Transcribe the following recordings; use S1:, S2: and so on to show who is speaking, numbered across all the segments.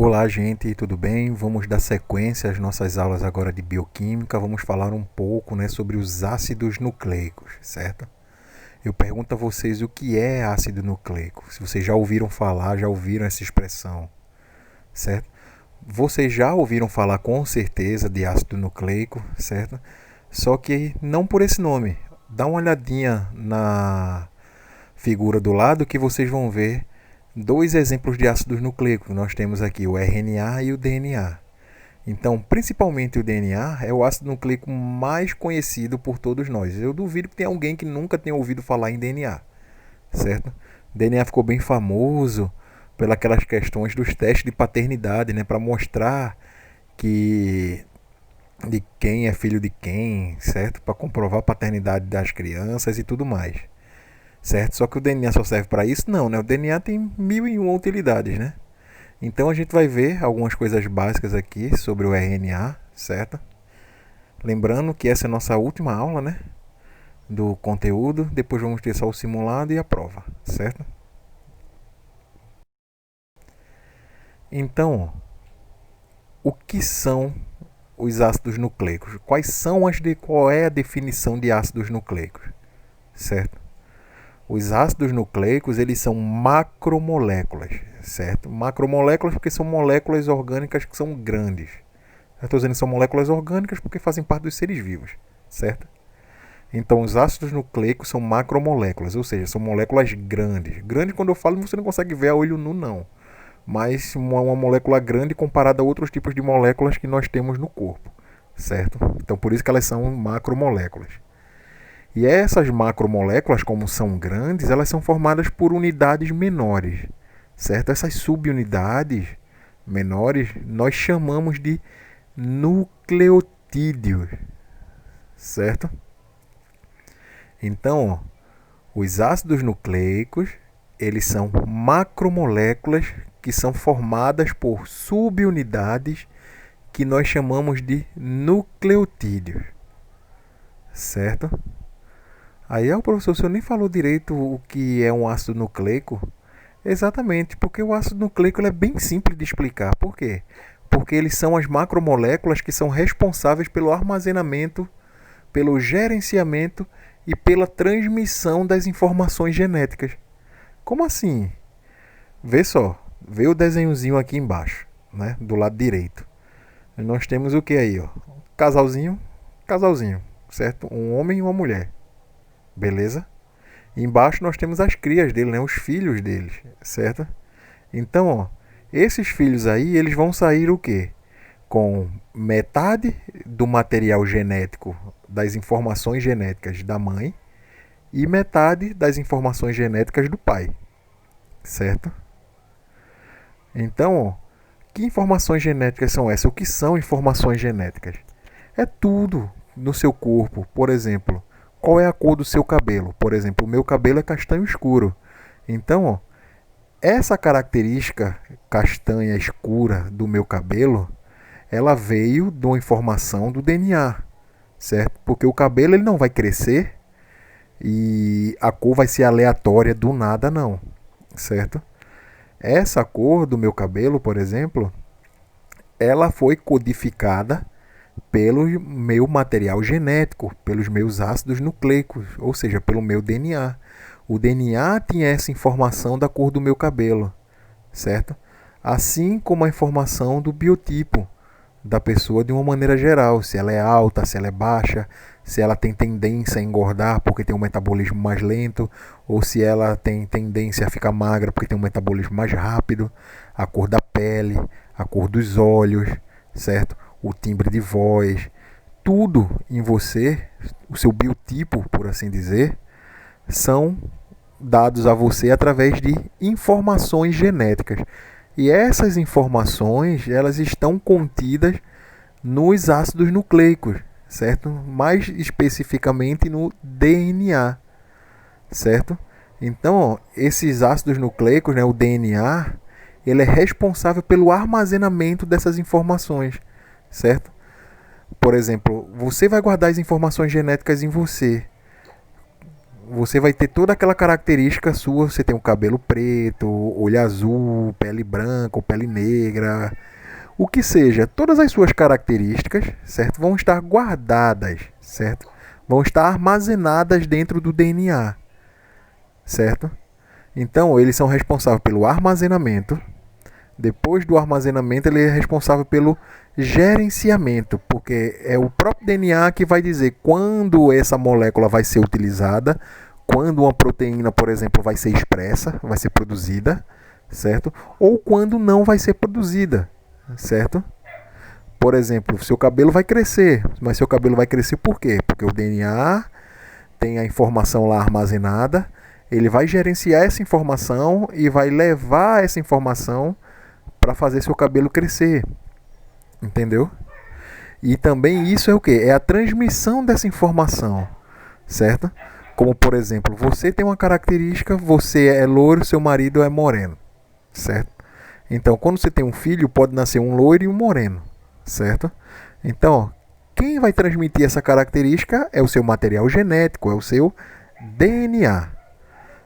S1: Olá, gente, tudo bem? Vamos dar sequência às nossas aulas agora de bioquímica. Vamos falar um pouco, sobre os ácidos nucleicos, certo? Eu pergunto a vocês o que é ácido nucleico. Se vocês já ouviram falar, já ouviram essa expressão, certo? Vocês já ouviram falar com certeza de ácido nucleico, certo? Só que não por esse nome. Dá uma olhadinha na figura do lado que vocês vão ver dois exemplos de ácidos nucleicos. Nós temos aqui o RNA e o DNA. Então, principalmente o DNA é o ácido nucleico mais conhecido por todos nós. Eu duvido que tenha alguém que nunca tenha ouvido falar em DNA, certo? O DNA ficou bem famoso pelas questões dos testes de paternidade, para mostrar que de quem é filho de quem, certo? Para comprovar a paternidade das crianças e tudo mais, certo? Só que o DNA só serve para isso? Não, né? O DNA tem mil e uma utilidades, né? Então a gente vai ver algumas coisas básicas aqui sobre o RNA, certo? Lembrando que essa é a nossa última aula, né? Do conteúdo. Depois vamos ter só o simulado e a prova, certo? Então, o que são os ácidos nucleicos? Qual é a definição de ácidos nucleicos, certo? Os ácidos nucleicos, eles são macromoléculas, certo? Macromoléculas porque são moléculas orgânicas que são grandes. Eu estou dizendo que são moléculas orgânicas porque fazem parte dos seres vivos, certo? Então, os ácidos nucleicos são macromoléculas, ou seja, são moléculas grandes. Grande, quando eu falo, você não consegue ver a olho nu, não. Mas uma molécula grande comparada a outros tipos de moléculas que nós temos no corpo, certo? Então, por isso que elas são macromoléculas. E essas macromoléculas, como são grandes, elas são formadas por unidades menores, certo? Essas subunidades menores nós chamamos de nucleotídeos, certo? Então, os ácidos nucleicos, eles são macromoléculas que são formadas por subunidades que nós chamamos de nucleotídeos, certo? Aí, o professor, o senhor nem falou direito o que é um ácido nucleico? Exatamente, porque o ácido nucleico é bem simples de explicar. Por quê? Porque eles são as macromoléculas que são responsáveis pelo armazenamento, pelo gerenciamento e pela transmissão das informações genéticas. Como assim? Vê só, vê o desenhozinho aqui embaixo, né, do lado direito. Nós temos o que aí, ó? Casalzinho, casalzinho, certo? Um homem e uma mulher. Beleza? E embaixo nós temos as crias dele, né? Os filhos deles, certo? Então, ó, esses filhos aí, eles vão sair o quê? Com metade do material genético das informações genéticas da mãe e metade das informações genéticas do pai, certo? Então, ó, que informações genéticas são essas? O que são informações genéticas? É tudo no seu corpo. Por exemplo, qual é a cor do seu cabelo? Por exemplo, o meu cabelo é castanho escuro. Então, ó, essa característica castanha escura do meu cabelo, ela veio de uma informação do DNA, certo? Porque o cabelo ele não vai crescer e a cor vai ser aleatória do nada, não, certo? Essa cor do meu cabelo, por exemplo, ela foi codificada pelo meu material genético, pelos meus ácidos nucleicos, ou seja, pelo meu DNA. O DNA tinha essa informação da cor do meu cabelo, certo? Assim como a informação do biotipo da pessoa de uma maneira geral, se ela é alta, se ela é baixa, se ela tem tendência a engordar porque tem um metabolismo mais lento, ou se ela tem tendência a ficar magra porque tem um metabolismo mais rápido, a cor da pele, a cor dos olhos, certo? O timbre de voz, tudo em você, o seu biotipo, por assim dizer, são dados a você através de informações genéticas. E essas informações, elas estão contidas nos ácidos nucleicos, certo? Mais especificamente no DNA, certo? Então, ó, esses ácidos nucleicos, né, o DNA, ele é responsável pelo armazenamento dessas informações, certo? Por exemplo, você vai guardar as informações genéticas em você. você vai ter toda aquela característica sua. Você tem um cabelo preto, olho azul, pele branca ou pele negra, o que seja, todas as suas características, certo, vão estar guardadas, certo? Vão estar armazenadas dentro do DNA, certo? Então, eles são responsáveis pelo armazenamento. Depois do armazenamento, ele é responsável pelo gerenciamento, porque é o próprio DNA que vai dizer quando essa molécula vai ser utilizada, quando uma proteína, por exemplo, vai ser expressa, vai ser produzida, certo? Ou quando não vai ser produzida, certo? Por exemplo, seu cabelo vai crescer, mas seu cabelo vai crescer por quê? Porque o DNA tem a informação lá armazenada, ele vai gerenciar essa informação e vai levar essa informação para fazer seu cabelo crescer. Entendeu? E também isso é o que? É a transmissão dessa informação, certo? Como, por exemplo, você tem uma característica, você é loiro, seu marido é moreno, certo? Então, quando você tem um filho, pode nascer um loiro e um moreno, certo? Então, quem vai transmitir essa característica é o seu material genético, é o seu DNA,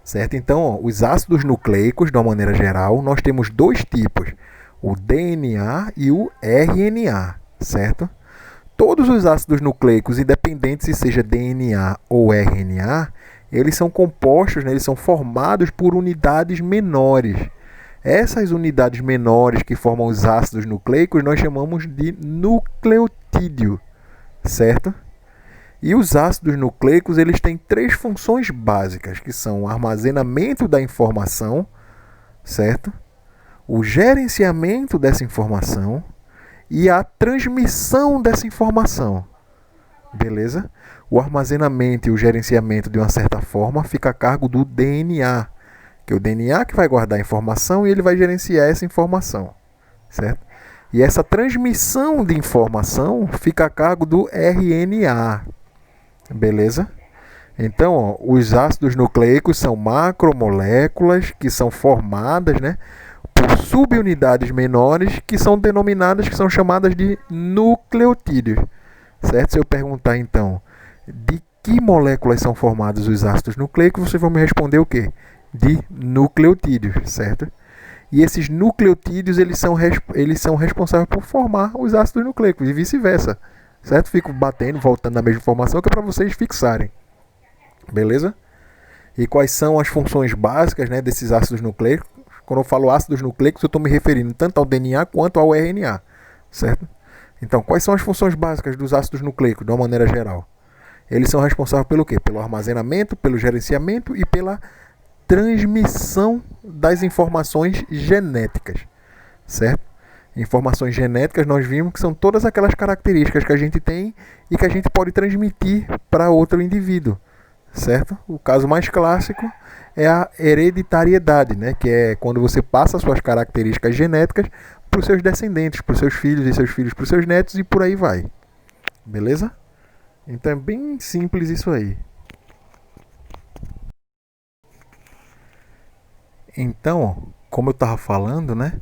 S1: certo? Então, os ácidos nucleicos, de uma maneira geral, nós temos dois tipos, o DNA e o RNA, certo? Todos os ácidos nucleicos, independente se seja DNA ou RNA, eles são compostos, né, eles são formados por unidades menores. Essas unidades menores que formam os ácidos nucleicos nós chamamos de nucleotídeo, certo? E os ácidos nucleicos eles têm três funções básicas, que são o armazenamento da informação, certo? O gerenciamento dessa informação e a transmissão dessa informação. Beleza? O armazenamento e o gerenciamento, de uma certa forma, fica a cargo do DNA, que é o DNA que vai guardar a informação e ele vai gerenciar essa informação, certo? E essa transmissão de informação fica a cargo do RNA. Beleza? Então, ó, os ácidos nucleicos são macromoléculas que são formadas, né, por subunidades menores que são denominadas, que são chamadas de nucleotídeos. Certo? Se eu perguntar então de que moléculas são formados os ácidos nucleicos, vocês vão me responder o quê? De nucleotídeos, certo? E esses nucleotídeos eles são responsáveis por formar os ácidos nucleicos e vice-versa, certo? Fico batendo, voltando na mesma informação que é para vocês fixarem, beleza? E quais são as funções básicas, né, desses ácidos nucleicos? Quando eu falo ácidos nucleicos, eu estou me referindo tanto ao DNA quanto ao RNA, certo? Então, quais são as funções básicas dos ácidos nucleicos, de uma maneira geral? Eles são responsáveis pelo quê? Pelo armazenamento, pelo gerenciamento e pela transmissão das informações genéticas, certo? Informações genéticas nós vimos que são todas aquelas características que a gente tem e que a gente pode transmitir para outro indivíduo, certo? O caso mais clássico é a hereditariedade, né? Que é quando você passa as suas características genéticas para os seus descendentes, para os seus filhos e seus filhos para os seus netos e por aí vai. Beleza? Então é bem simples isso aí. Então, como eu estava falando, né?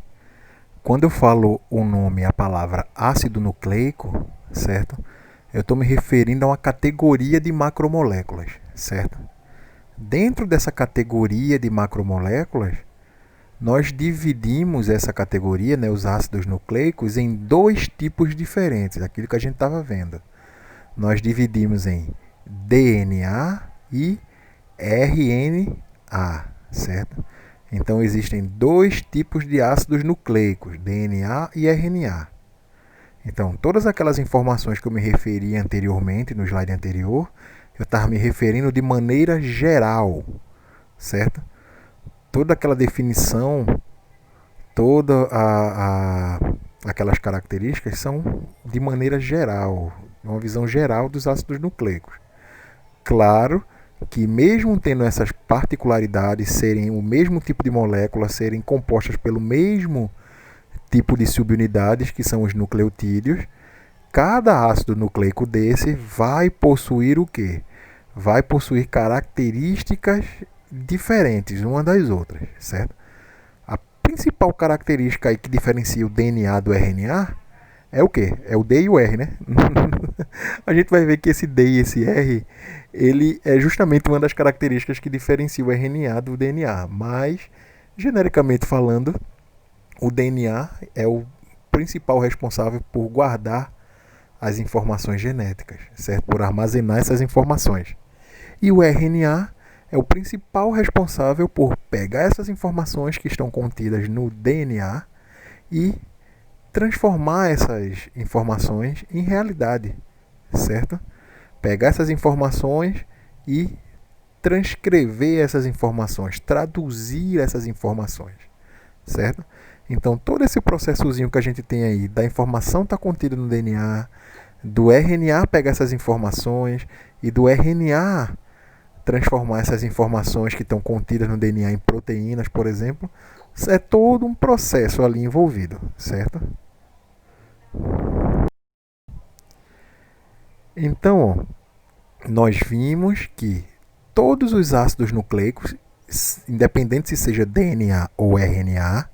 S1: Quando eu falo o nome, a palavra ácido nucleico, certo? Eu estou me referindo a uma categoria de macromoléculas, certo? Dentro dessa categoria de macromoléculas, nós dividimos essa categoria, né, os ácidos nucleicos, em dois tipos diferentes, aquilo que a gente estava vendo. Nós dividimos em DNA e RNA, certo? Então existem dois tipos de ácidos nucleicos, DNA e RNA. Então, todas aquelas informações que eu me referi anteriormente, no slide anterior, eu estava me referindo de maneira geral, certo? Toda aquela definição, aquelas características são de maneira geral, uma visão geral dos ácidos nucleicos. Claro que mesmo tendo essas particularidades, serem o mesmo tipo de molécula, serem compostas pelo mesmo tipo de subunidades, que são os nucleotídeos, cada ácido nucleico desse vai possuir o quê? Vai possuir características diferentes uma das outras, certo? A principal característica aí que diferencia o DNA do RNA é o quê? É o D e o R, né? A gente vai ver que esse D e esse R, ele é justamente uma das características que diferencia o RNA do DNA. Mas, genericamente falando, o DNA é o principal responsável por guardar as informações genéticas, certo? Por armazenar essas informações. E o RNA é o principal responsável por pegar essas informações que estão contidas no DNA e transformar essas informações em realidade, certo? Pegar essas informações e transcrever essas informações, traduzir essas informações, certo? Então, todo esse processozinho que a gente tem aí, da informação estar contida no DNA, do RNA pegar essas informações e do RNA transformar essas informações que estão contidas no DNA em proteínas, por exemplo, é todo um processo ali envolvido, certo? Então, nós vimos que todos os ácidos nucleicos, independente se seja DNA ou RNA,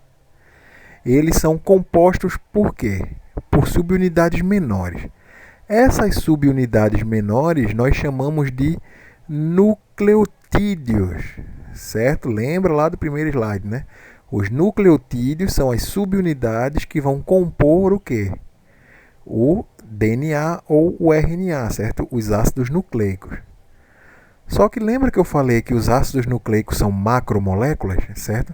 S1: eles são compostos por quê? Por subunidades menores. Essas subunidades menores nós chamamos de nucleotídeos, certo? Lembra lá do primeiro slide, né? Os nucleotídeos são as subunidades que vão compor o quê? O DNA ou o RNA, certo? Os ácidos nucleicos. Só que lembra que eu falei que os ácidos nucleicos são macromoléculas, certo?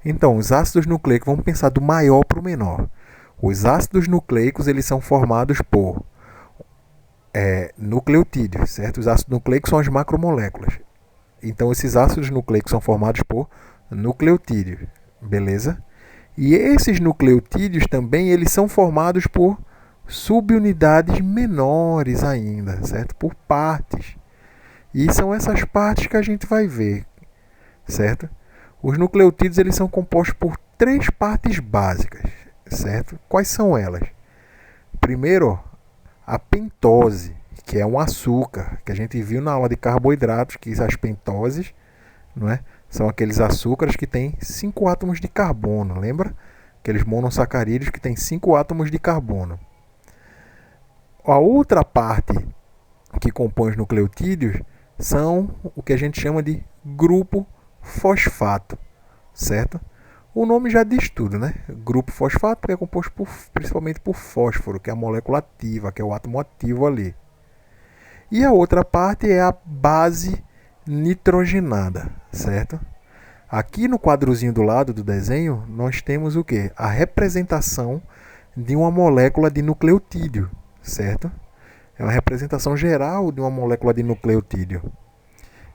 S1: Então, os ácidos nucleicos, vamos pensar do maior para o menor. Os ácidos nucleicos, eles são formados por nucleotídeos, certo? Os ácidos nucleicos são as macromoléculas. Então, esses ácidos nucleicos são formados por nucleotídeos, beleza? E esses nucleotídeos também, eles são formados por subunidades menores ainda, certo? Por partes. E são essas partes que a gente vai ver, certo? Os nucleotídeos, eles são compostos por 3 partes básicas, certo? Quais são elas? Primeiro, a pentose, que é um açúcar, que a gente viu na aula de carboidratos, que as pentoses, não é? São aqueles açúcares que têm 5 átomos de carbono, lembra? Aqueles monossacarídeos que têm 5 átomos de carbono. A outra parte que compõe os nucleotídeos são o que a gente chama de grupo fosfato, certo? O nome já diz tudo, né? Grupo fosfato porque é composto principalmente por fósforo, que é a molécula ativa, que é o átomo ativo ali. E a outra parte é a base nitrogenada, certo? Aqui no quadrozinho do lado do desenho, nós temos o quê? A representação de uma molécula de nucleotídeo, certo? É uma representação geral de uma molécula de nucleotídeo.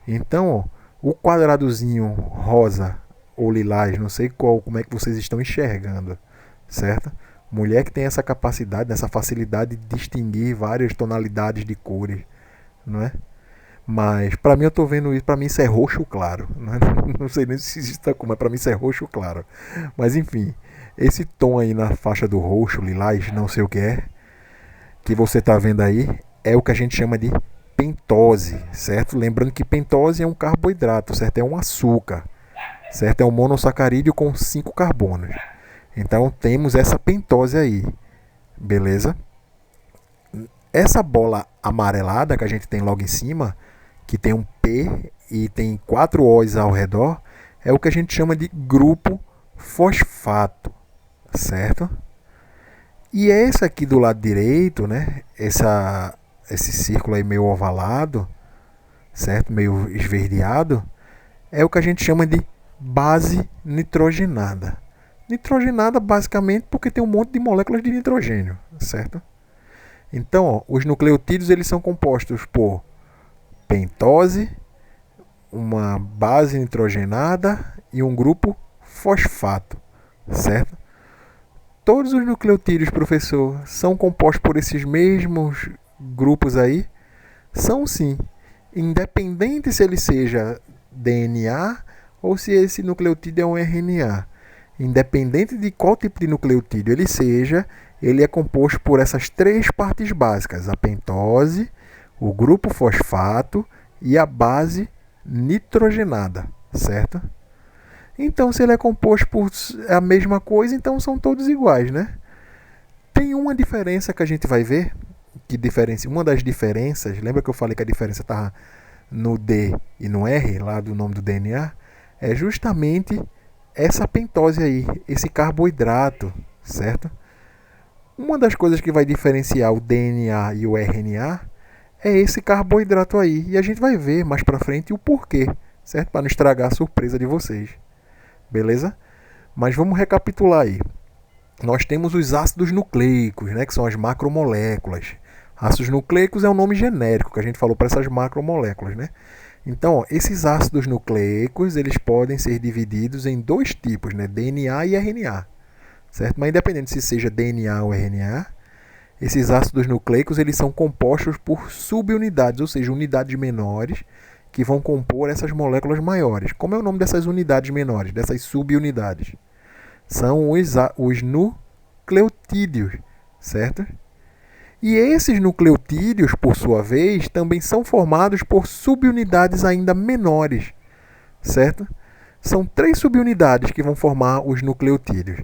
S1: Então, ó, o quadradozinho rosa ou lilás, não sei como é que vocês estão enxergando, certo? Mulher que tem essa capacidade, essa facilidade de distinguir várias tonalidades de cores, não é? Mas para mim eu estou vendo isso, para mim isso é roxo claro, não é? Não sei nem se existe como, mas para mim isso é roxo claro. Mas enfim, esse tom aí na faixa do roxo, lilás, não sei o que você está vendo aí, é o que a gente chama de pentose, certo? Lembrando que pentose é um carboidrato, certo? É um açúcar, certo? É um monossacarídeo com 5 carbonos. Então temos essa pentose aí, beleza? Essa bola amarelada que a gente tem logo em cima, que tem um P e tem 4 O's ao redor, é o que a gente chama de grupo fosfato, certo? E esse aqui do lado direito, né? Esse círculo aí meio ovalado, certo? Meio esverdeado, é o que a gente chama de base nitrogenada. Nitrogenada basicamente porque tem um monte de moléculas de nitrogênio, certo? Então, ó, os nucleotídeos eles são compostos por pentose, uma base nitrogenada e um grupo fosfato, certo? Todos os nucleotídeos, professor, são compostos por esses mesmos grupos aí? São sim, independente se ele seja DNA ou se esse nucleotídeo é um RNA. Independente de qual tipo de nucleotídeo ele seja, ele é composto por essas 3 partes básicas: a pentose, o grupo fosfato e a base nitrogenada, certo? Então, se ele é composto por a mesma coisa, então são todos iguais, né? Tem uma diferença que a gente vai ver, que diferencia, uma das diferenças, lembra que eu falei que a diferença estava no D e no R, lá do nome do DNA, é justamente essa pentose aí, esse carboidrato, certo? Uma das coisas que vai diferenciar o DNA e o RNA é esse carboidrato aí. E a gente vai ver mais pra frente o porquê, certo? Para não estragar a surpresa de vocês. Beleza? Mas vamos recapitular aí. Nós temos os ácidos nucleicos, né, que são as macromoléculas. Ácidos nucleicos é um nome genérico que a gente falou para essas macromoléculas, né? Então, ó, esses ácidos nucleicos, eles podem ser divididos em dois tipos, né? DNA e RNA, certo? Mas independente se seja DNA ou RNA, esses ácidos nucleicos, eles são compostos por subunidades, ou seja, unidades menores que vão compor essas moléculas maiores. Como é o nome dessas unidades menores, dessas subunidades? São os nucleotídeos, certo? E esses nucleotídeos, por sua vez, também são formados por subunidades ainda menores, certo? São 3 subunidades que vão formar os nucleotídeos.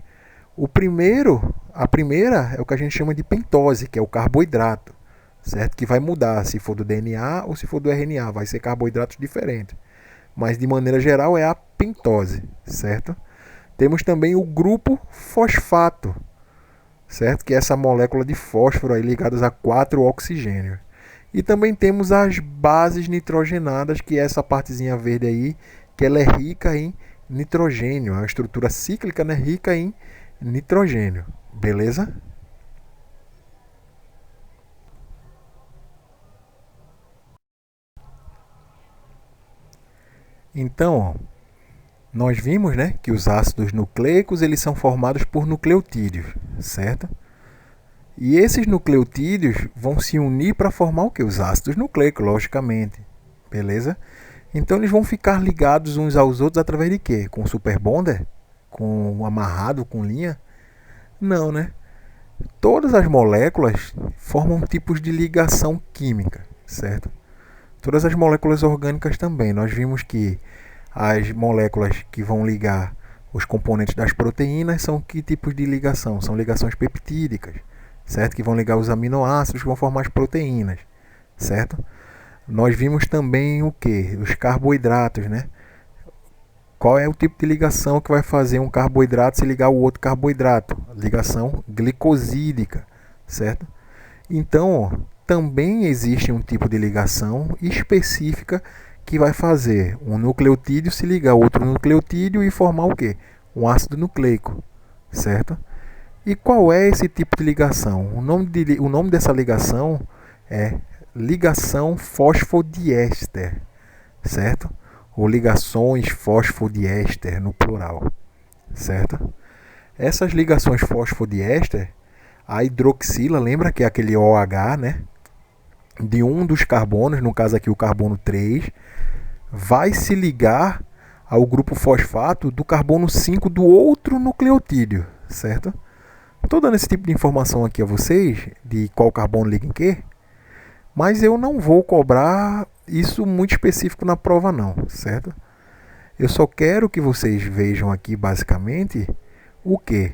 S1: A primeira é o que a gente chama de pentose, que é o carboidrato, certo? Que vai mudar se for do DNA ou se for do RNA, vai ser carboidratos diferentes. Mas de maneira geral é a pentose, certo? Temos também o grupo fosfato, certo? Que é essa molécula de fósforo aí ligadas a 4 oxigênios. E também temos as bases nitrogenadas, que é essa partezinha verde aí, que ela é rica em nitrogênio, é uma estrutura cíclica, né, rica em nitrogênio. Beleza? Então, ó, nós vimos, né, que os ácidos nucleicos eles são formados por nucleotídeos, certo? E esses nucleotídeos vão se unir para formar o que? Os ácidos nucleicos, logicamente. Beleza? Então eles vão ficar ligados uns aos outros através de quê? Com superbonder? Com amarrado, com linha? Não, né? Todas as moléculas formam tipos de ligação química, certo? Todas as moléculas orgânicas também. Nós vimos que as moléculas que vão ligar os componentes das proteínas são que tipos de ligação? São ligações peptídicas, certo? Que vão ligar os aminoácidos que vão formar as proteínas, certo? Nós vimos também o que? Os carboidratos, né? Qual é o tipo de ligação que vai fazer um carboidrato se ligar ao outro carboidrato? Ligação glicosídica, certo? Então, ó, também existe um tipo de ligação específica que vai fazer um nucleotídeo se ligar a outro nucleotídeo e formar o quê? Um ácido nucleico, certo? E qual é esse tipo de ligação? O nome dessa ligação é ligação fosfodiéster, certo? Ou ligações fosfodiéster no plural, certo? Essas ligações fosfodiéster, a hidroxila, lembra que é aquele OH, né? De um dos carbonos, no caso aqui o carbono 3, vai se ligar ao grupo fosfato do carbono 5 do outro nucleotídeo, certo? Estou dando esse tipo de informação aqui a vocês, de qual carbono liga em quê, mas eu não vou cobrar isso muito específico na prova não, certo? Eu só quero que vocês vejam aqui basicamente o quê?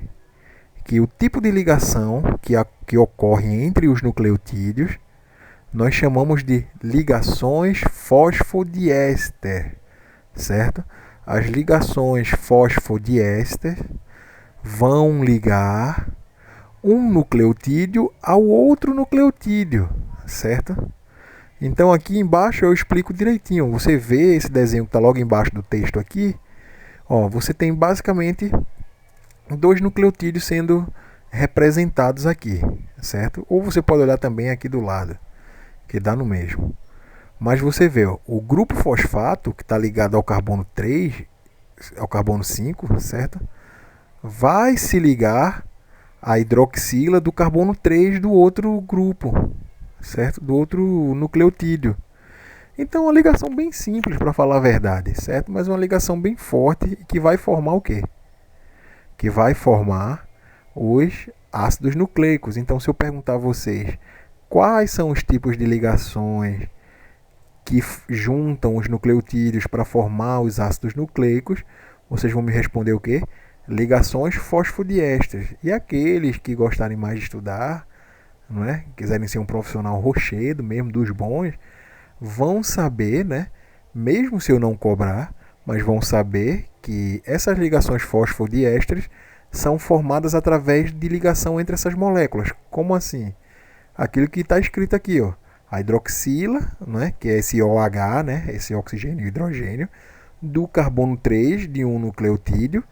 S1: Que o tipo de ligação que ocorre entre os nucleotídeos nós chamamos de ligações fosfodiéster, certo? As ligações fosfodiéster vão ligar um nucleotídeo ao outro nucleotídeo, certo? Então aqui embaixo eu explico direitinho. Você vê esse desenho que está logo embaixo do texto aqui. Ó, você tem basicamente 2 nucleotídeos sendo representados aqui, certo? Ou você pode olhar também aqui do lado, que dá no mesmo. Mas você vê, ó, o grupo fosfato, que está ligado ao carbono 3, ao carbono 5, certo? Vai se ligar à hidroxila do carbono 3 do outro grupo, certo? Do outro nucleotídeo. Então, uma ligação bem simples, para falar a verdade, certo? Mas uma ligação bem forte que vai formar o quê? Que vai formar os ácidos nucleicos. Então, se eu perguntar a vocês quais são os tipos de ligações que juntam os nucleotídeos para formar os ácidos nucleicos, vocês vão me responder o quê? Ligações fosfodiésteres. E aqueles que gostarem mais de estudar, não é? Quiserem ser um profissional rochedo mesmo, dos bons, vão saber, né, mesmo se eu não cobrar, mas vão saber que essas ligações fosfodiésteres são formadas através de ligação entre essas moléculas. Como assim? Aquilo que está escrito aqui, ó. A hidroxila, né, que é esse OH, né, esse oxigênio e hidrogênio, do carbono 3 de um nucleotídeo,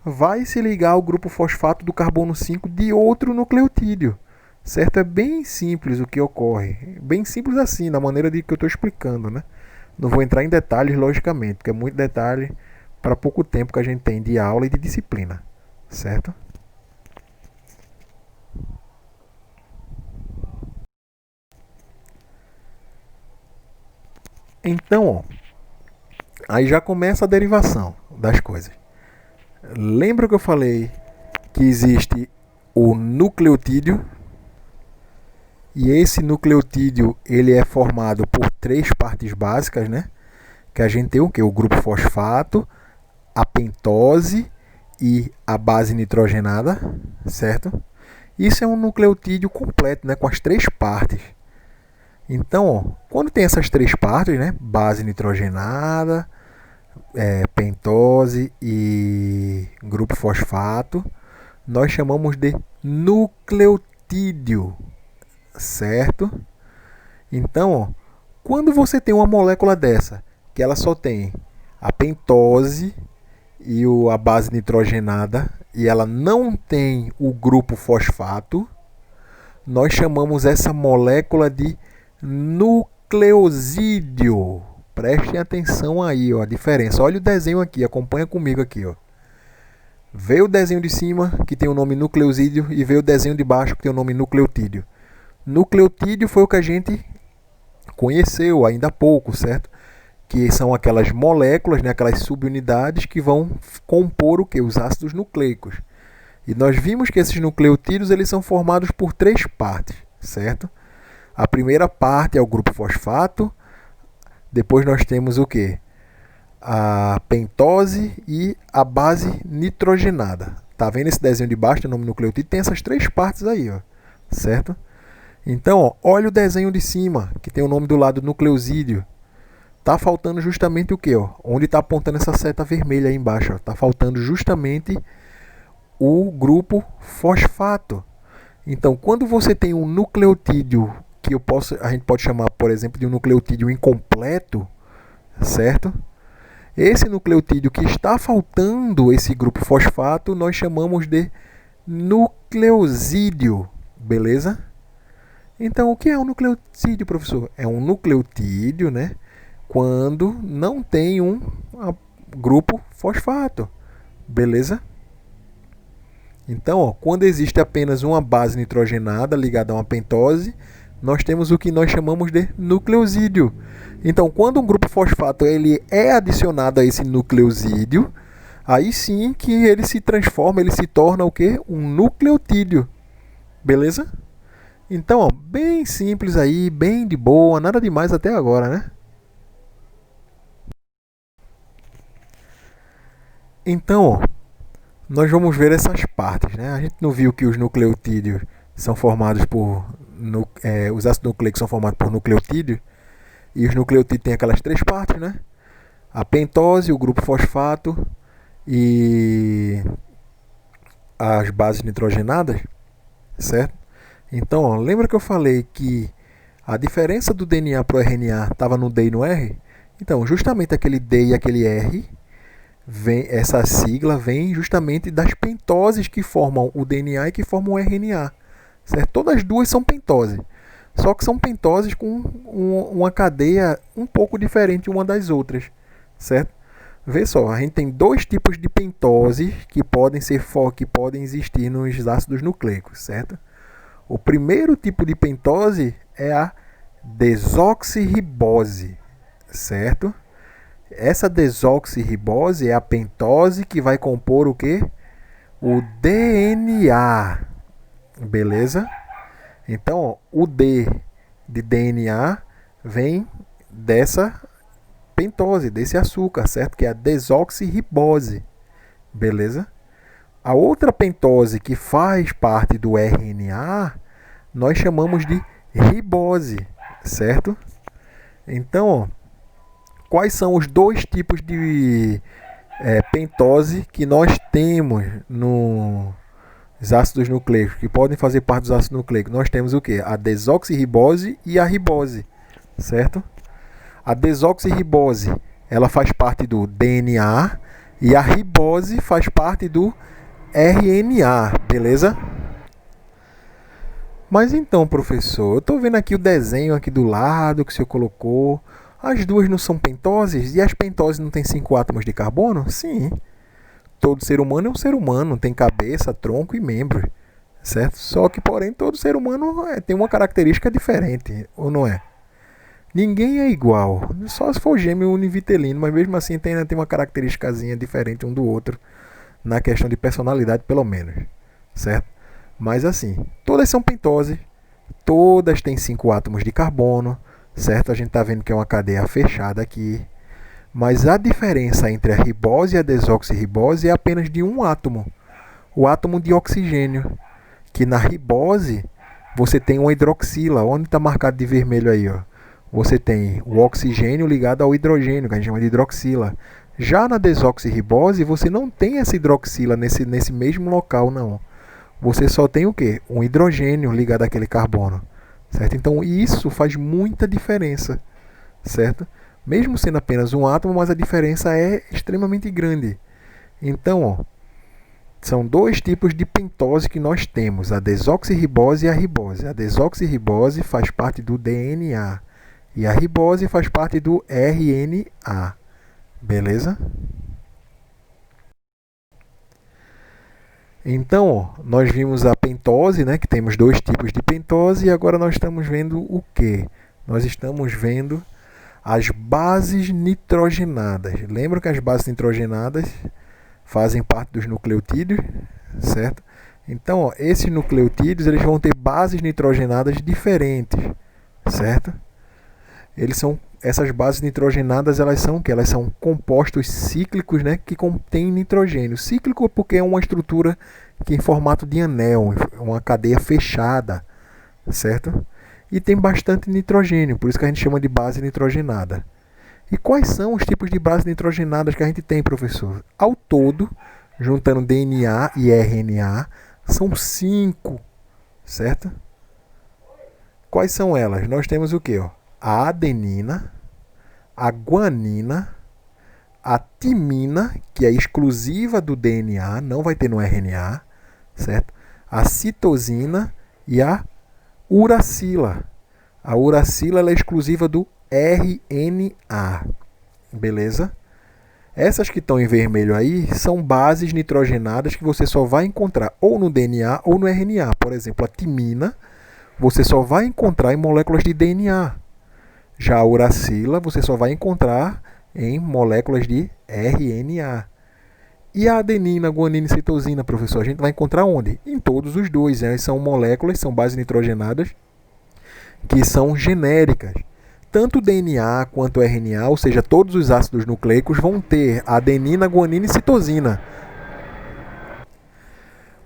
S1: vai se ligar ao grupo fosfato do carbono 5 de outro nucleotídeo. Certo? É bem simples o que ocorre. Bem simples assim, da maneira de que eu estou explicando, né? Não vou entrar em detalhes, logicamente, porque é muito detalhe para pouco tempo que a gente tem de aula e de disciplina. Certo? Então, ó, aí já começa a derivação das coisas. Lembra que eu falei que existe o nucleotídeo? E esse nucleotídeo ele é formado por três partes básicas, né? Que a gente tem o que? O grupo fosfato, a pentose e a base nitrogenada, certo? Isso é um nucleotídeo completo, né? Com as três partes. Então, ó, quando tem essas três partes, né? Base nitrogenada, pentose e grupo fosfato, nós chamamos de nucleotídeo, certo? Então, ó, quando você tem uma molécula dessa, que ela só tem a pentose e a base nitrogenada, e ela não tem o grupo fosfato, nós chamamos essa molécula de nucleosídeo. Prestem atenção aí, ó, a diferença. Olha o desenho aqui, acompanha comigo aqui, ó. Vê o desenho de cima, que tem o nome nucleosídeo, e vê o desenho de baixo, que tem o nome nucleotídeo. Nucleotídeo foi o que a gente conheceu ainda há pouco, certo? Que são aquelas moléculas, né, aquelas subunidades que vão compor o que? Os ácidos nucleicos. E nós vimos que esses nucleotídeos eles são formados por três partes, certo? A primeira parte é o grupo fosfato, depois nós temos o que? A pentose e a base nitrogenada. Tá vendo esse desenho de baixo, o nome nucleotídeo? Tem essas três partes aí, ó, certo? Então, ó, olha o desenho de cima, que tem o nome do lado nucleosídeo. Tá faltando justamente o que? Onde está apontando essa seta vermelha aí embaixo? Está faltando justamente o grupo fosfato. Então, quando você tem um nucleotídeo que a gente pode chamar, por exemplo, de um nucleotídeo incompleto, certo? Esse nucleotídeo que está faltando esse grupo fosfato, nós chamamos de nucleosídeo, beleza? Então, o que é um nucleotídeo, professor? É um nucleotídeo, né? Quando não tem um grupo fosfato, beleza? Então, ó, quando existe apenas uma base nitrogenada ligada a uma pentose, nós temos o que nós chamamos de nucleosídeo. Então, quando um grupo fosfato ele é adicionado a esse nucleosídeo, aí sim que ele se transforma, ele se torna o quê? Um nucleotídeo. Beleza? Então, ó, bem simples aí, bem de boa, nada demais até agora, né? Então, ó, nós vamos ver essas partes, né? A gente não viu que os nucleotídeos são formados por os ácidos nucleicos são formados por nucleotídeos e os nucleotídeos têm aquelas três partes, né? A pentose, o grupo fosfato e as bases nitrogenadas, certo? Então, ó, lembra que eu falei que a diferença do DNA para o RNA estava no D e no R? Então, justamente aquele D e aquele R, essa sigla vem justamente das pentoses que formam o DNA e que formam o RNA. Certo? Todas as duas são pentose. Só que são pentoses com uma cadeia um pouco diferente uma das outras. Certo? Vê só, a gente tem dois tipos de pentose que podem existir nos ácidos nucleicos, certo? O primeiro tipo de pentose é a desoxirribose, certo? Essa desoxirribose é a pentose que vai compor o quê? O DNA, beleza? Então, ó, o D de DNA vem dessa pentose, desse açúcar, certo? Que é a desoxirribose, beleza? A outra pentose que faz parte do RNA, nós chamamos de ribose, certo? Então, ó, quais são os dois tipos de pentose que nós temos nos ácidos nucleicos, que podem fazer parte dos ácidos nucleicos? Nós temos o que? A desoxirribose e a ribose, certo? A desoxirribose, ela faz parte do DNA e a ribose faz parte do RNA, beleza? Mas então, professor, eu estou vendo aqui o desenho aqui do lado que o senhor colocou. As duas não são pentoses? E as pentoses não têm 5 átomos de carbono? Sim. Todo ser humano é um ser humano, tem cabeça, tronco e membros, certo? Só que, porém, todo ser humano tem uma característica diferente, ou não é? Ninguém é igual, só se for gêmeo univitelino, mas mesmo assim tem uma característicazinha diferente um do outro, na questão de personalidade, pelo menos, certo? Mas assim, todas são pentoses, todas têm 5 átomos de carbono, certo? A gente está vendo que é uma cadeia fechada aqui. Mas a diferença entre a ribose e a desoxirribose é apenas de um átomo, o átomo de oxigênio, que na ribose você tem uma hidroxila. Onde está marcado de vermelho aí? Ó? Você tem o oxigênio ligado ao hidrogênio, que a gente chama de hidroxila. Já na desoxirribose, você não tem essa hidroxila nesse mesmo local, não. Você só tem o quê? Um hidrogênio ligado àquele carbono, certo? Então isso faz muita diferença, certo? Mesmo sendo apenas um átomo, mas a diferença é extremamente grande. Então, ó, são dois tipos de pentose que nós temos, a desoxirribose e a ribose. A desoxirribose faz parte do DNA e a ribose faz parte do RNA. Beleza? Então, ó, nós vimos a pentose, né, que temos dois tipos de pentose, e agora nós estamos vendo o quê? Nós estamos vendo as bases nitrogenadas. Lembra que as bases nitrogenadas fazem parte dos nucleotídeos, certo? Então, ó, esses nucleotídeos eles vão ter bases nitrogenadas diferentes, certo? Essas bases nitrogenadas, elas são o quê? Elas são compostos cíclicos, né, que contêm nitrogênio. Cíclico porque é uma estrutura que em formato de anel, uma cadeia fechada, certo? E tem bastante nitrogênio, por isso que a gente chama de base nitrogenada. E quais são os tipos de bases nitrogenadas que a gente tem, professor? Ao todo, juntando DNA e RNA, são 5, certo? Quais são elas? Nós temos o quê? Ó? A adenina, a guanina, a timina, que é exclusiva do DNA, não vai ter no RNA, certo? A citosina e a uracila. A uracila ela é exclusiva do RNA, beleza? Essas que estão em vermelho aí são bases nitrogenadas que você só vai encontrar ou no DNA ou no RNA. Por exemplo, a timina você só vai encontrar em moléculas de DNA. Já a uracila você só vai encontrar em moléculas de RNA. E a adenina, guanina e citosina, professor, a gente vai encontrar onde? Em todos os dois. Elas são moléculas, são bases nitrogenadas que são genéricas. Tanto o DNA quanto o RNA, ou seja, todos os ácidos nucleicos vão ter adenina, guanina e citosina.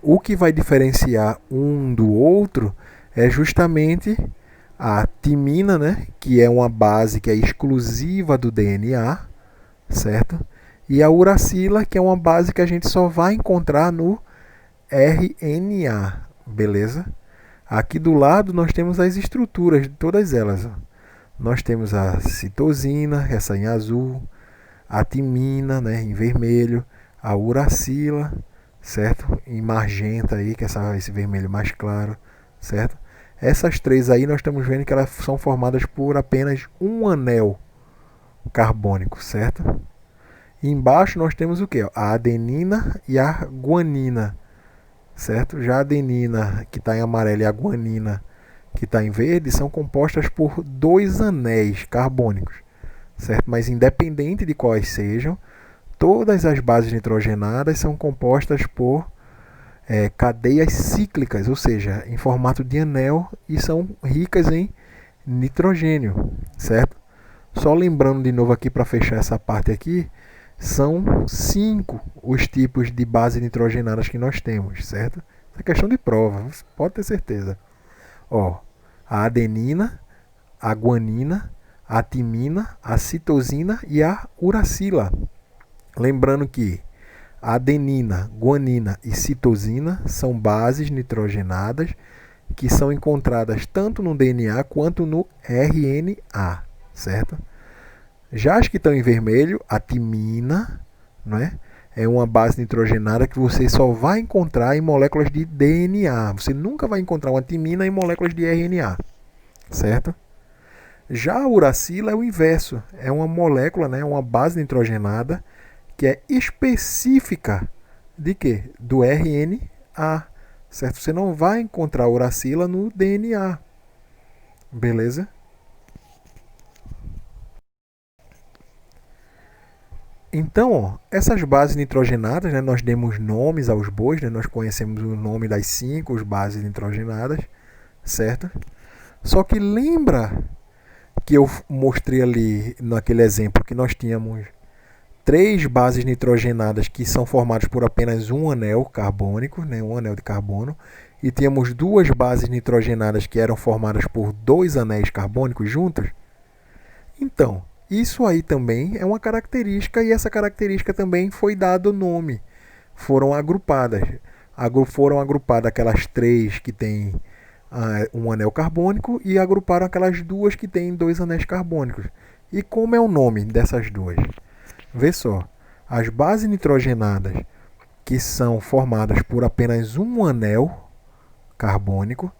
S1: O que vai diferenciar um do outro é justamente a timina, né, que é uma base que é exclusiva do DNA, certo? E a uracila, que é uma base que a gente só vai encontrar no RNA, beleza? Aqui do lado nós temos as estruturas de todas elas. Ó. Nós temos a citosina, essa em azul, a timina, né, em vermelho, a uracila, certo? Em magenta aí, que é esse vermelho mais claro, certo? Essas três aí nós estamos vendo que elas são formadas por apenas um anel carbônico, certo? E embaixo nós temos o quê? A adenina e a guanina, certo? Já a adenina, que está em amarelo, e a guanina, que está em verde, são compostas por 2 anéis carbônicos, certo? Mas independente de quais sejam, todas as bases nitrogenadas são compostas por cadeias cíclicas, ou seja, em formato de anel, e são ricas em nitrogênio, certo? Só lembrando de novo aqui para fechar essa parte aqui, são 5 os tipos de bases nitrogenadas que nós temos, certo? É questão de prova, pode ter certeza. Ó, a adenina, a guanina, a timina, a citosina e a uracila. Lembrando que adenina, guanina e citosina são bases nitrogenadas que são encontradas tanto no DNA quanto no RNA, certo? Já as que estão em vermelho, a timina, não é? É uma base nitrogenada que você só vai encontrar em moléculas de DNA. Você nunca vai encontrar uma timina em moléculas de RNA, certo? Já a uracila é o inverso. É uma molécula, né? Uma base nitrogenada que é específica de quê? Do RNA, certo? Você não vai encontrar uracila no DNA, beleza? Então, ó, essas bases nitrogenadas, né, nós demos nomes aos bois, né, nós conhecemos o nome das 5 bases nitrogenadas, certo? Só que lembra que eu mostrei ali naquele exemplo que nós tínhamos 3 bases nitrogenadas que são formadas por apenas um anel carbônico, né, um anel de carbono, e tínhamos 2 bases nitrogenadas que eram formadas por 2 anéis carbônicos juntos? Então, isso aí também é uma característica e essa característica também foi dado nome. Foram agrupadas. Foram agrupadas aquelas 3 que têm um anel carbônico e agruparam aquelas 2 que têm 2 anéis carbônicos. E como é o nome dessas 2? Vê só, as bases nitrogenadas que são formadas por apenas um anel carbônico,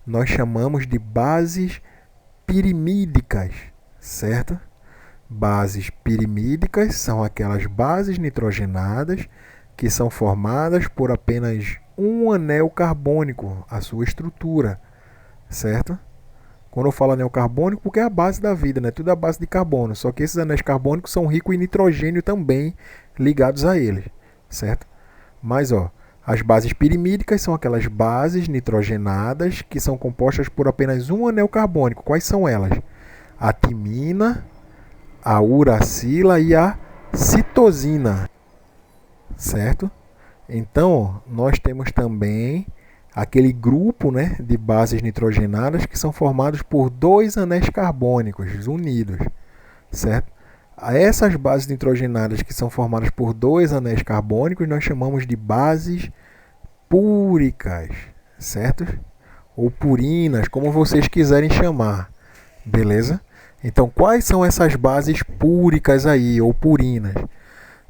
S1: nós chamamos de bases pirimídicas, certo? Bases pirimídicas são aquelas bases nitrogenadas que são formadas por apenas um anel carbônico, a sua estrutura, certo? Quando eu falo anel carbônico, porque é a base da vida, né? Tudo é a base de carbono, só que esses anéis carbônicos são ricos em nitrogênio também ligados a eles, certo? Mas, ó, as bases pirimídicas são aquelas bases nitrogenadas que são compostas por apenas um anel carbônico. Quais são elas? A timina, a uracila e a citosina, certo? Então, nós temos também aquele grupo, né, de bases nitrogenadas que são formados por 2 anéis carbônicos unidos, certo? Essas bases nitrogenadas que são formadas por 2 anéis carbônicos nós chamamos de bases púricas, certo? Ou purinas, como vocês quiserem chamar, beleza? Então, quais são essas bases púricas aí, ou purinas?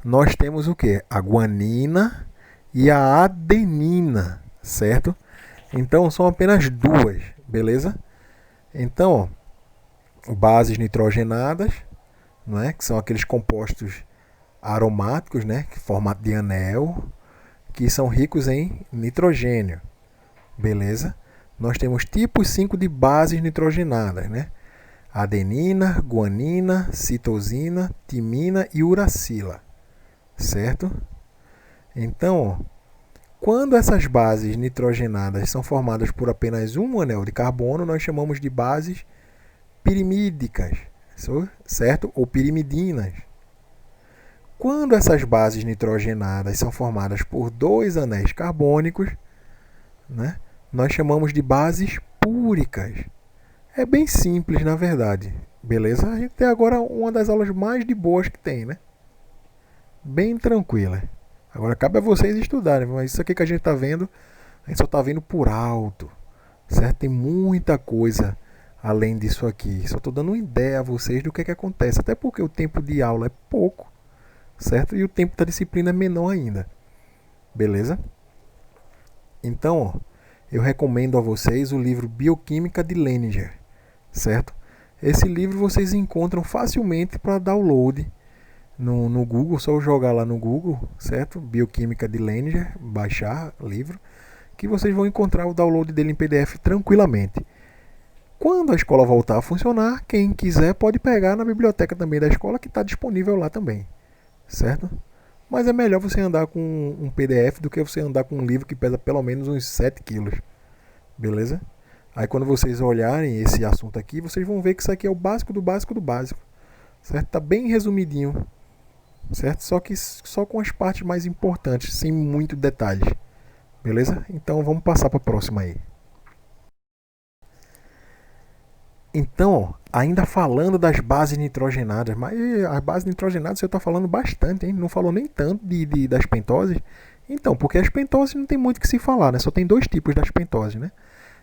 S1: Nós temos o que? A guanina e a adenina, certo? Então, são apenas 2, beleza? Então, ó, bases nitrogenadas, não é? Que são aqueles compostos aromáticos, né? Formato de anel, que são ricos em nitrogênio, beleza? Nós temos tipos 5 de bases nitrogenadas, né? Adenina, guanina, citosina, timina e uracila, certo? Então, quando essas bases nitrogenadas são formadas por apenas um anel de carbono, nós chamamos de bases pirimídicas, certo? Ou pirimidinas. Quando essas bases nitrogenadas são formadas por 2 anéis carbônicos, né, nós chamamos de bases púricas. É bem simples, na verdade. Beleza? A gente tem agora uma das aulas mais de boas que tem, né? Bem tranquila. Agora cabe a vocês estudarem, mas isso aqui que a gente está vendo, a gente só está vendo por alto, certo? Tem muita coisa além disso aqui. Só estou dando uma ideia a vocês do que acontece, até porque o tempo de aula é pouco, certo? E o tempo da disciplina é menor ainda, beleza? Então, ó, eu recomendo a vocês o livro Bioquímica de Leninger, certo? Esse livro vocês encontram facilmente para download no Google, só jogar lá no Google, certo? Bioquímica de Leninger, baixar o livro, que vocês vão encontrar o download dele em PDF tranquilamente. Quando a escola voltar a funcionar, quem quiser pode pegar na biblioteca também da escola, que está disponível lá também, certo? Mas é melhor você andar com um PDF do que você andar com um livro que pesa pelo menos uns 7 quilos, beleza? Aí quando vocês olharem esse assunto aqui, vocês vão ver que isso aqui é o básico do básico do básico, certo? Tá bem resumidinho, certo? Só que só com as partes mais importantes, sem muito detalhes, beleza? Então vamos passar para a próxima aí. Então, ó, ainda falando das bases nitrogenadas, mas as bases nitrogenadas você está falando bastante, hein? Não falou nem tanto das pentoses. Então, porque as pentoses não tem muito o que se falar, né? Só tem dois tipos das pentoses, né?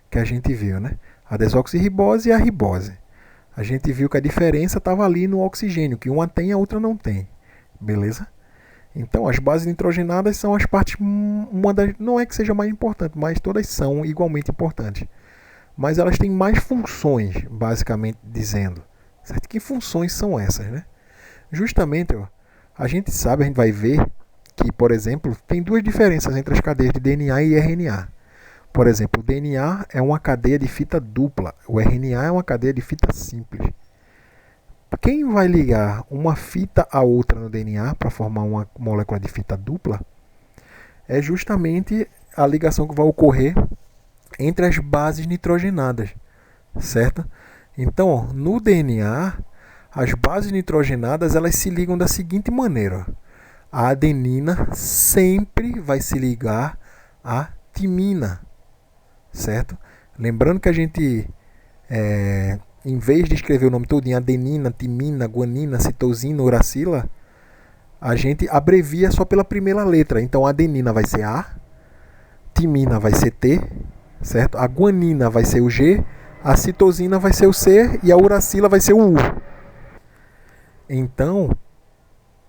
S1: Que a gente viu, né? A desoxirribose e a ribose. A gente viu que a diferença estava ali no oxigênio, que uma tem e a outra não tem. Beleza? Então, as bases nitrogenadas são as partes, uma das, não é que seja mais importante, mas todas são igualmente importantes. Mas elas têm mais funções, basicamente dizendo. Certo? Que funções são essas, né? Justamente, ó, a gente sabe, a gente vai ver que, por exemplo, tem duas diferenças entre as cadeias de DNA e RNA. Por exemplo, o DNA é uma cadeia de fita dupla, o RNA é uma cadeia de fita simples. Quem vai ligar uma fita a outra no DNA para formar uma molécula de fita dupla é justamente a ligação que vai ocorrer entre as bases nitrogenadas, certo? Então, no DNA, as bases nitrogenadas elas se ligam da seguinte maneira: a adenina sempre vai se ligar à timina, certo? Lembrando que a gente, em vez de escrever o nome todo em adenina, timina, guanina, citosina, uracila, a gente abrevia só pela primeira letra. Então, a adenina vai ser A, timina vai ser T, certo? A guanina vai ser o G, a citosina vai ser o C e a uracila vai ser o U. Então,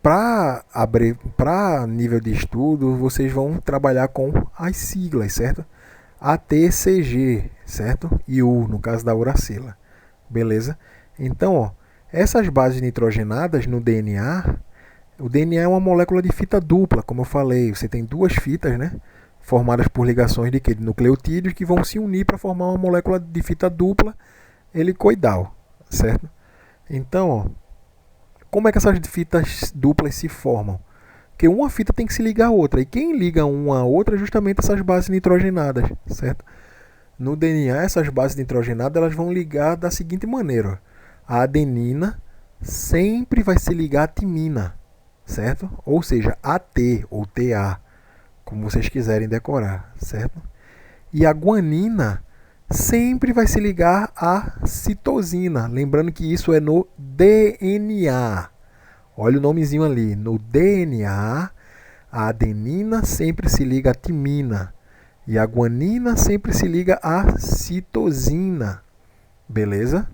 S1: para nível de estudo, vocês vão trabalhar com as siglas, certo? ATCG, certo? E U, no caso da uracila. Beleza? Então, ó, essas bases nitrogenadas no DNA, o DNA é uma molécula de fita dupla, como eu falei. Você tem duas fitas, né? Formadas por ligações de quê? De nucleotídeos que vão se unir para formar uma molécula de fita dupla helicoidal, certo? Então, ó, como é que essas fitas duplas se formam? Porque uma fita tem que se ligar a outra, e quem liga uma a outra é justamente essas bases nitrogenadas, certo? No DNA, essas bases nitrogenadas elas vão ligar da seguinte maneira: a adenina sempre vai se ligar à timina, certo? Ou seja, AT ou TA, como vocês quiserem decorar, certo? E a guanina sempre vai se ligar à citosina, lembrando que isso é no DNA. Olha o nomezinho ali, no DNA, a adenina sempre se liga à timina e a guanina sempre se liga à citosina. Beleza?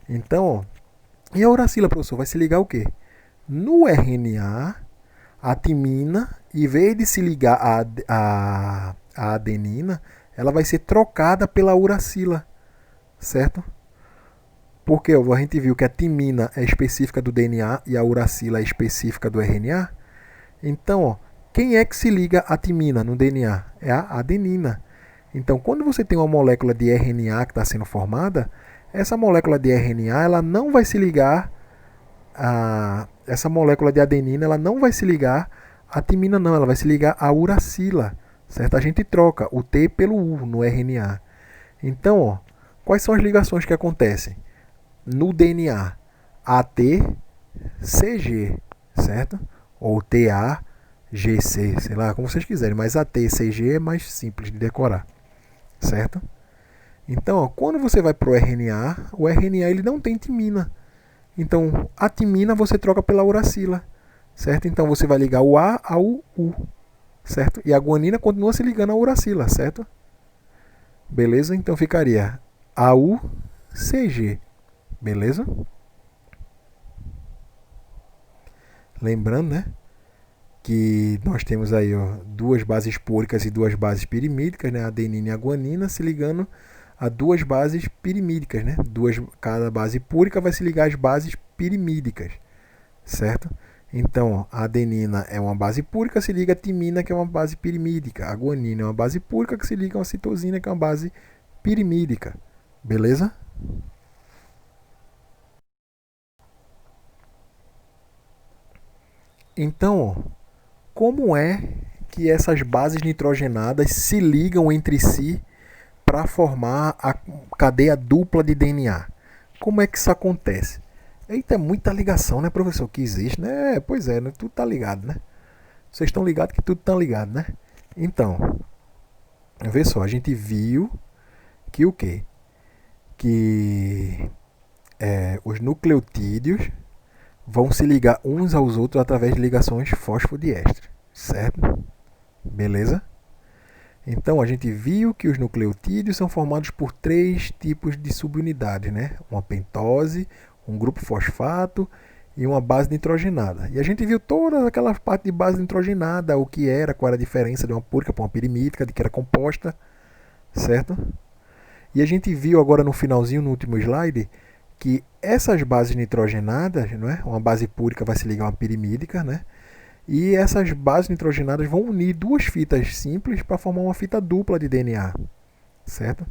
S1: Então, ó, e a uracila, professor, vai se ligar o quê? No RNA, a timina, em vez de se ligar à adenina, ela vai ser trocada pela uracila, certo? Porque ó, a gente viu que a timina é específica do DNA e a uracila é específica do RNA. Então, ó, quem é que se liga à timina no DNA? É a adenina. Então, quando você tem uma molécula de RNA que está sendo formada, essa molécula de RNA ela não vai se ligar a essa molécula de adenina, ela não vai se ligar à timina, não, ela vai se ligar à uracila, certo? A gente troca o T pelo U no RNA. Então, ó, quais são as ligações que acontecem no DNA? AT-CG, certo? Ou TAGC, sei lá, como vocês quiserem, mas AT-CG é mais simples de decorar, certo? Então, ó, quando você vai para o RNA ele não tem timina. Então, a timina você troca pela uracila, certo? Então, você vai ligar o A ao U, certo? E a guanina continua se ligando à uracila, certo? Beleza? Então, ficaria AUCG, beleza? Lembrando, né, que nós temos aí ó, duas bases púricas e duas bases pirimídicas, né? A adenina e a guanina se ligando a duas bases pirimídicas, né? Cada base púrica vai se ligar às bases pirimídicas, certo? Então, a adenina é uma base púrica, se liga a timina, que é uma base pirimídica. A guanina é uma base púrica que se liga a citosina, que é uma base pirimídica. Beleza? Então, como é que essas bases nitrogenadas se ligam entre si para formar a cadeia dupla de DNA? Como é que isso acontece? Eita, é muita ligação, né, professor, que existe, né? Pois é, né? Tudo tá ligado, né? Vocês estão ligados que tudo tá ligado, né? Então, vê só, a gente viu que o quê? que os nucleotídeos vão se ligar uns aos outros através de ligações fosfodiestres, certo? Beleza? Então a gente viu que os nucleotídeos são formados por 3 tipos de subunidades, né? Uma pentose, um grupo fosfato e uma base nitrogenada. E a gente viu toda aquela parte de base nitrogenada, o que era, qual era a diferença de uma púrica para uma pirimídica, de que era composta, certo? E a gente viu agora no finalzinho, no último slide, que essas bases nitrogenadas, não é? Uma base púrica vai se ligar a uma pirimídica, né? E essas bases nitrogenadas vão unir 2 fitas simples para formar uma fita dupla de DNA, certo?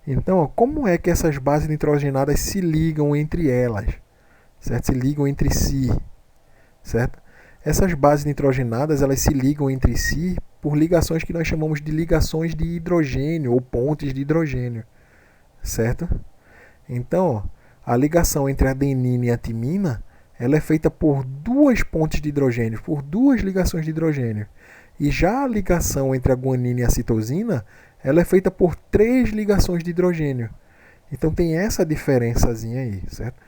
S1: Então, como é que essas bases nitrogenadas se ligam entre elas, certo? Se ligam entre si, certo? Essas bases nitrogenadas, elas se ligam entre si por ligações que nós chamamos de ligações de hidrogênio ou pontes de hidrogênio, certo? Então, a ligação entre a adenina e a timina, ela é feita por 2 pontes de hidrogênio, por 2 ligações de hidrogênio. E já a ligação entre a guanina e a citosina, ela é feita por 3 ligações de hidrogênio. Então tem essa diferençazinha aí, certo?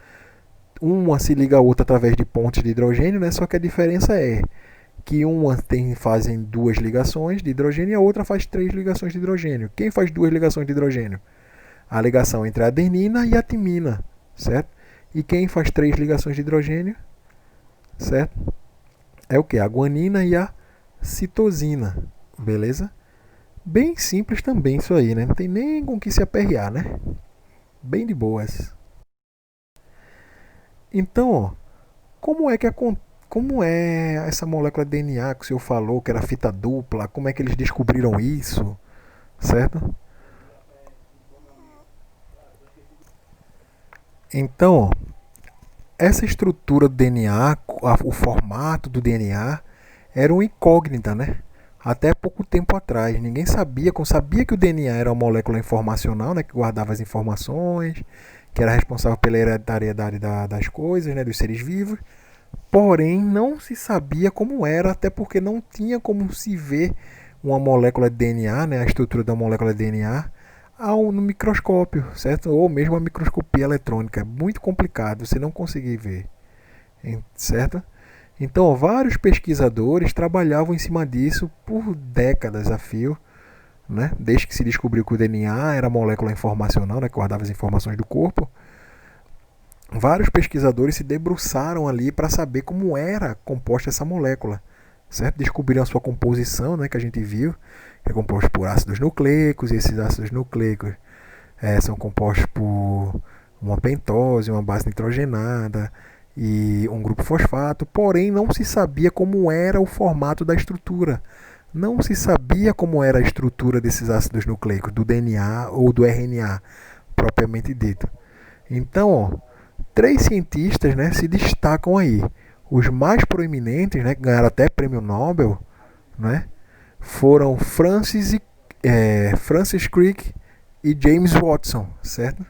S1: Uma se liga a outra através de pontes de hidrogênio, né? Só que a diferença é que uma fazem 2 ligações de hidrogênio e a outra faz 3 ligações de hidrogênio. Quem faz 2 ligações de hidrogênio? A ligação entre a adenina e a timina, certo? E quem faz 3 ligações de hidrogênio, certo? É o que? A guanina e a citosina, beleza? Bem simples também isso aí, né? Não tem nem com que se aperrear, né? Bem de boas. Então, ó, como é essa molécula de DNA que o senhor falou, que era fita dupla? Como é que eles descobriram isso, certo? Então, ó, essa estrutura do DNA, o formato do DNA, era uma incógnita, né? Até pouco tempo atrás. Ninguém sabia que o DNA era uma molécula informacional, né? Que guardava as informações, que era responsável pela hereditariedade das coisas, né? Dos seres vivos. Porém, não se sabia como era, até porque não tinha como se ver uma molécula de DNA, né? A estrutura da molécula de DNA no microscópio, certo? Ou mesmo a microscopia eletrônica. É muito complicado, você não conseguir ver, certo? Então, vários pesquisadores trabalhavam em cima disso por décadas a fio, né? Desde que se descobriu que o DNA era molécula informacional, né? Que guardava as informações do corpo. Vários pesquisadores se debruçaram ali para saber como era composta essa molécula, certo? Descobriram a sua composição, né? Que a gente viu, que é composto por ácidos nucleicos, e esses ácidos nucleicos são compostos por uma pentose, uma base nitrogenada e um grupo fosfato, porém não se sabia como era o formato da estrutura. Não se sabia como era a estrutura desses ácidos nucleicos, do DNA ou do RNA, propriamente dito. Então, ó, 3 cientistas, né, se destacam aí. Os mais proeminentes, né, que ganharam até prêmio Nobel, né, foram Francis Crick e James Watson, certo?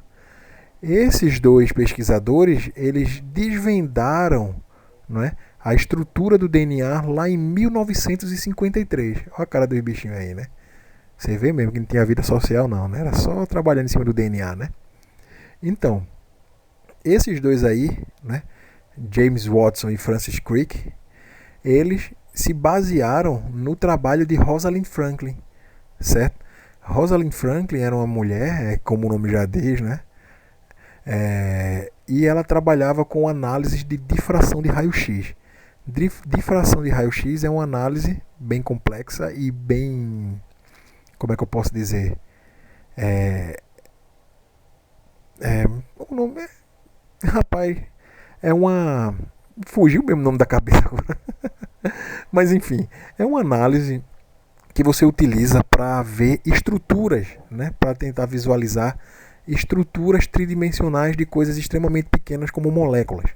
S1: Esses 2 pesquisadores, eles desvendaram, não é, a estrutura do DNA lá em 1953. Olha a cara dos bichinhos aí, né? Você vê mesmo que não tinha vida social não, né? Era só trabalhando em cima do DNA, né? Então, esses 2 aí, né, James Watson e Francis Crick, eles se basearam no trabalho de Rosalind Franklin, certo? Rosalind Franklin era uma mulher, como o nome já diz, né? E ela trabalhava com análises de difração de raio-x. Difração de raio-x é uma análise bem complexa e bem... Como é que eu posso dizer? O nome rapaz, é uma... Fugiu mesmo o nome da cabeça agora. Mas enfim, é uma análise que você utiliza para ver estruturas, né? Para tentar visualizar estruturas tridimensionais de coisas extremamente pequenas como moléculas,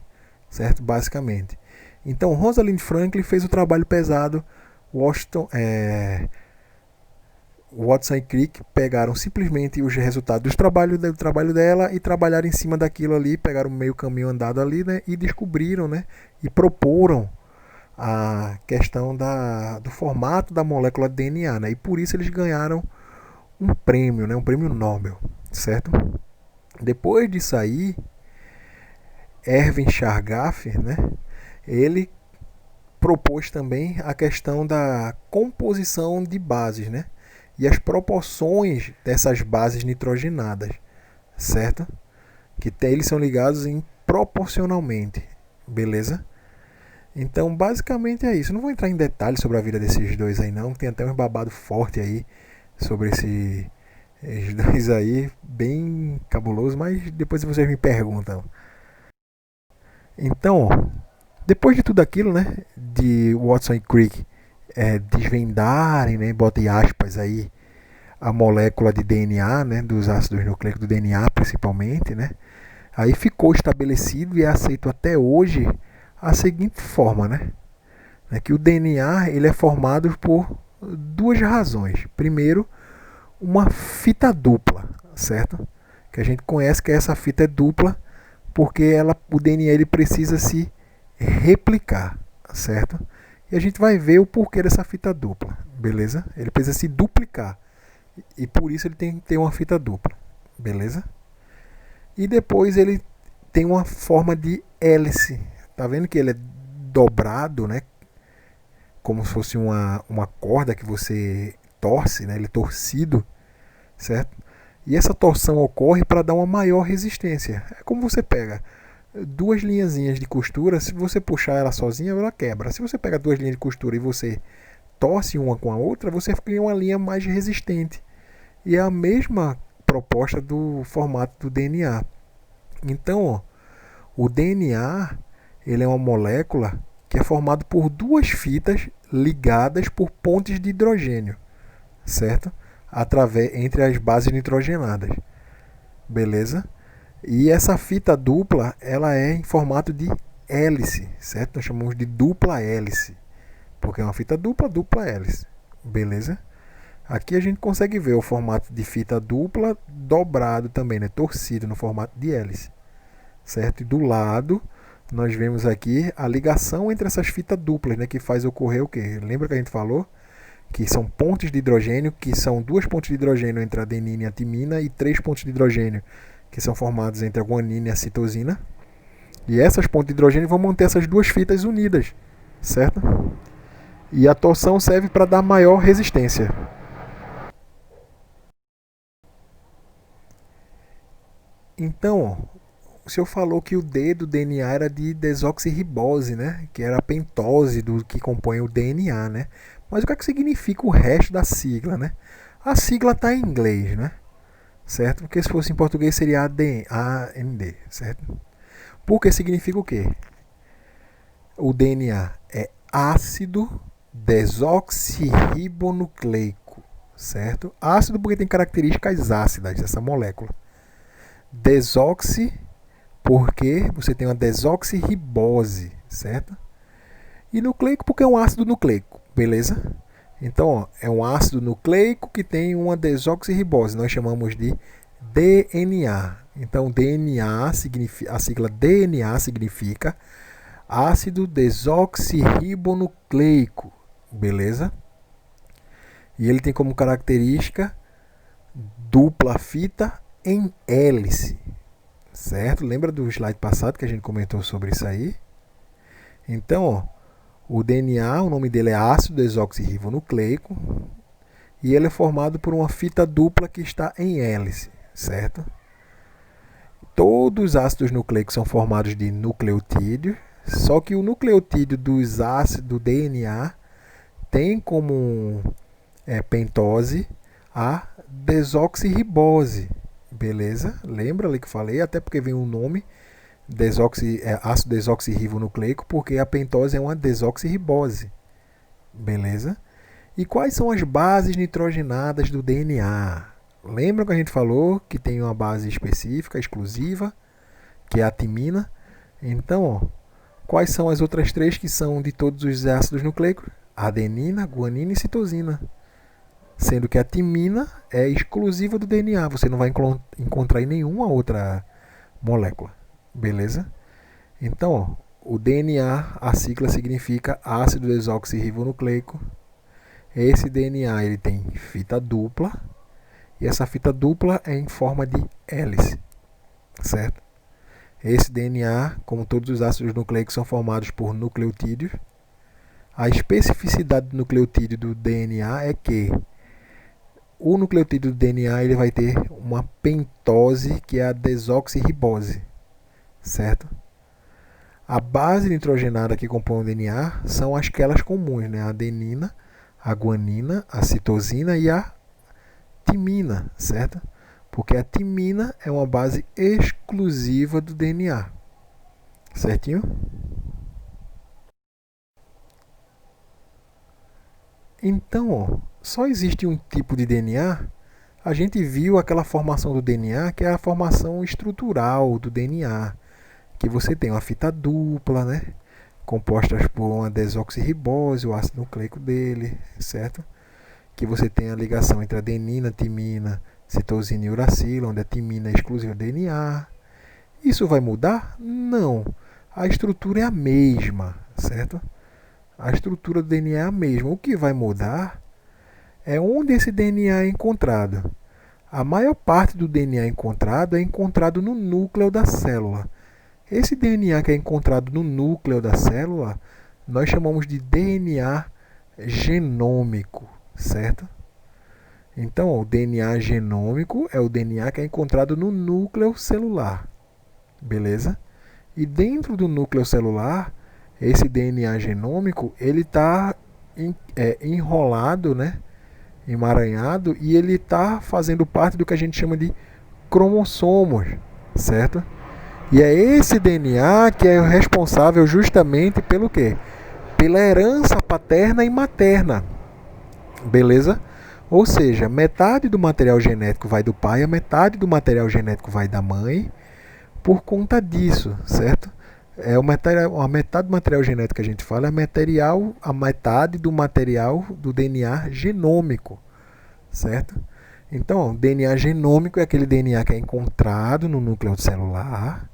S1: certo? Basicamente. Então, Rosalind Franklin fez o trabalho pesado. Watson e Crick pegaram simplesmente os resultados do trabalho dela e trabalharam em cima daquilo ali, pegaram meio caminho andado ali, né, e descobriram, né, e proporam a questão do formato da molécula DNA, né, e por isso eles ganharam um prêmio, né, um prêmio Nobel, certo? Depois disso aí, Erwin Chargaff, né, ele propôs também a questão da composição de bases, né, e as proporções dessas bases nitrogenadas, certo? Que eles são ligados em proporcionalmente, beleza? Então, basicamente é isso. Não vou entrar em detalhes sobre a vida desses dois aí, não. Tem até um babado forte aí sobre esses dois aí, bem cabuloso, mas depois vocês me perguntam. Então, depois de tudo aquilo, né, de Watson e Crick desvendarem, né, botem aspas aí, a molécula de DNA, né, dos ácidos nucleicos do DNA principalmente, né, aí ficou estabelecido e é aceito até hoje a seguinte forma, né, que o DNA ele é formado por duas razões. Primeiro, uma fita dupla, certo? Que a gente conhece que essa fita é dupla porque o DNA ele precisa se replicar, certo? E a gente vai ver o porquê dessa fita dupla, beleza? Ele precisa se duplicar e por isso ele tem que ter uma fita dupla, beleza? E depois ele tem uma forma de hélice, tá vendo que ele é dobrado, né? Como se fosse uma corda que você torce, né? Ele é torcido, certo? E essa torção ocorre para dar uma maior resistência. É como você pega duas linhazinhas de costura, se você puxar ela sozinha, ela quebra. Se você pega duas linhas de costura e você torce uma com a outra, você cria uma linha mais resistente. E é a mesma proposta do formato do DNA. Então, ó, o DNA ele é uma molécula que é formado por duas fitas ligadas por pontes de hidrogênio, certo? Entre as bases nitrogenadas, beleza? E essa fita dupla, ela é em formato de hélice, certo? Nós chamamos de dupla hélice, porque é uma fita dupla, dupla hélice, beleza? Aqui a gente consegue ver o formato de fita dupla dobrado também, né? Torcido no formato de hélice, certo? E do lado nós vemos aqui a ligação entre essas fitas duplas, né? Que faz ocorrer o quê? Lembra que a gente falou? Que são pontes de hidrogênio, que são duas pontes de hidrogênio entre a adenina e a timina, e três pontes de hidrogênio, que são formados entre a guanina e a citosina. E essas pontes de hidrogênio vão manter essas duas fitas unidas, certo? E a torção serve para dar maior resistência. Então, o senhor falou que o D do DNA era de desoxirribose, né? Que era a pentose do que compõe o DNA, né? Mas o que é que significa o resto da sigla, né? A sigla está em inglês, né? Certo? Porque se fosse em português seria AND, certo? Porque significa o quê? O DNA é ácido desoxirribonucleico, certo? Ácido porque tem características ácidas essa molécula. Desoxi porque você tem uma desoxirribose, certo? E nucleico porque é um ácido nucleico, beleza? Então, ó, é um ácido nucleico que tem uma desoxirribose. Nós chamamos de DNA. Então, DNA significa, a sigla DNA significa ácido desoxirribonucleico, beleza? E ele tem como característica dupla fita em hélice, certo? Lembra do slide passado que a gente comentou sobre isso aí? Então, ó, o DNA, o nome dele é ácido desoxirribonucleico e ele é formado por uma fita dupla que está em hélice, certo? Todos os ácidos nucleicos são formados de nucleotídeos, só que o nucleotídeo dos ácidos do DNA tem como pentose a desoxirribose, beleza? Lembra ali que falei? Até porque vem o nome ácido desoxirribonucleico, porque a pentose é uma desoxirribose, beleza? E quais são as bases nitrogenadas do DNA? Lembra que a gente falou que tem uma base específica, exclusiva, que é a timina? Então, ó, quais são as outras três que são de todos os ácidos nucleicos? Adenina, guanina e citosina. Sendo que a timina é exclusiva do DNA, você não vai encontrar em nenhuma outra molécula. Beleza? Então, ó, o DNA, a sigla significa ácido desoxirribonucleico. Esse DNA ele tem fita dupla e essa fita dupla é em forma de hélice. certo? Esse DNA, como todos os ácidos nucleicos, são formados por nucleotídeos. A especificidade do nucleotídeo do DNA é que o nucleotídeo do DNA ele vai ter uma pentose, que é a desoxirribose, certo? A base nitrogenada que compõe o DNA são aquelas comuns, né? A adenina, a guanina, a citosina e a timina, certo? Porque a timina é uma base exclusiva do DNA, certinho? Então, ó, só existe um tipo de DNA. A gente viu aquela formação do DNA, que é a formação estrutural do DNA, que você tem uma fita dupla, né? Compostas por uma desoxirribose, o ácido nucleico dele, certo? Que você tem a ligação entre adenina, timina, citosina e uracilo, onde a timina é exclusiva do DNA. Isso vai mudar? Não. A estrutura é a mesma, certo? A estrutura do DNA é a mesma. O que vai mudar é onde esse DNA é encontrado. A maior parte do DNA encontrado é encontrado no núcleo da célula. Esse DNA que é encontrado no núcleo da célula, nós chamamos de DNA genômico, certo? Então, o DNA genômico é o DNA que é encontrado no núcleo celular, beleza? E dentro do núcleo celular, esse DNA genômico, ele está enrolado, né? Emaranhado, e ele está fazendo parte do que a gente chama de cromossomos, certo? E é esse DNA que é o responsável justamente pelo quê? Pela herança paterna e materna, beleza? Ou seja, metade do material genético vai do pai, a metade do material genético vai da mãe, por conta disso, certo? A metade do material genético que a gente fala é a metade do material do DNA genômico, certo? Então, o DNA genômico é aquele DNA que é encontrado no núcleo celular,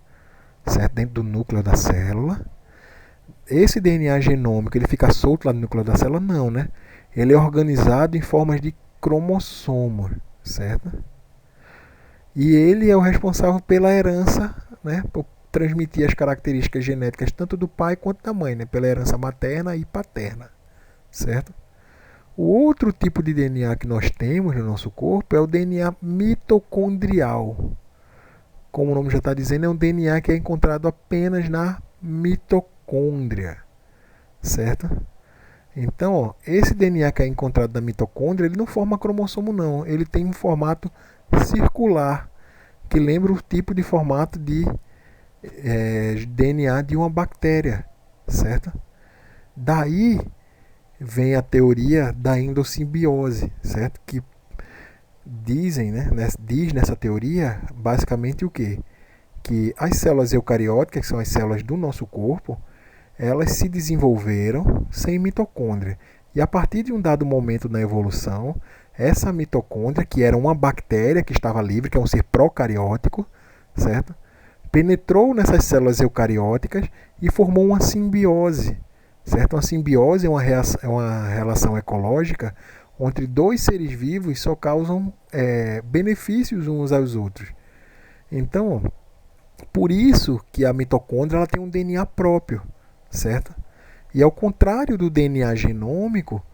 S1: certo? Dentro do núcleo da célula. Esse DNA genômico, ele fica solto lá no núcleo da célula? Não, né? Ele é organizado em formas de cromossomos, certo? E ele é o responsável pela herança, né? Por transmitir as características genéticas tanto do pai quanto da mãe, né? Pela herança materna e paterna, certo? O outro tipo de DNA que nós temos no nosso corpo é o DNA mitocondrial. Como o nome já está dizendo, é um DNA que é encontrado apenas na mitocôndria, certo? Então, ó, esse DNA que é encontrado na mitocôndria, ele não forma cromossomo não, ele tem um formato circular, que lembra o tipo de formato de DNA de uma bactéria, certo? Daí vem a teoria da endossimbiose, certo? Que dizem, né, diz nessa teoria basicamente o quê? Que as células eucarióticas, que são as células do nosso corpo, elas se desenvolveram sem mitocôndria. E a partir de um dado momento na evolução, essa mitocôndria, que era uma bactéria que estava livre, que é um ser procariótico, certo? Penetrou nessas células eucarióticas e formou uma simbiose, certo? Uma simbiose é uma relação ecológica onde dois seres vivos só causam benefícios uns aos outros. Então, por isso que a mitocôndria ela tem um DNA próprio, certo? E ao contrário do DNA genômico,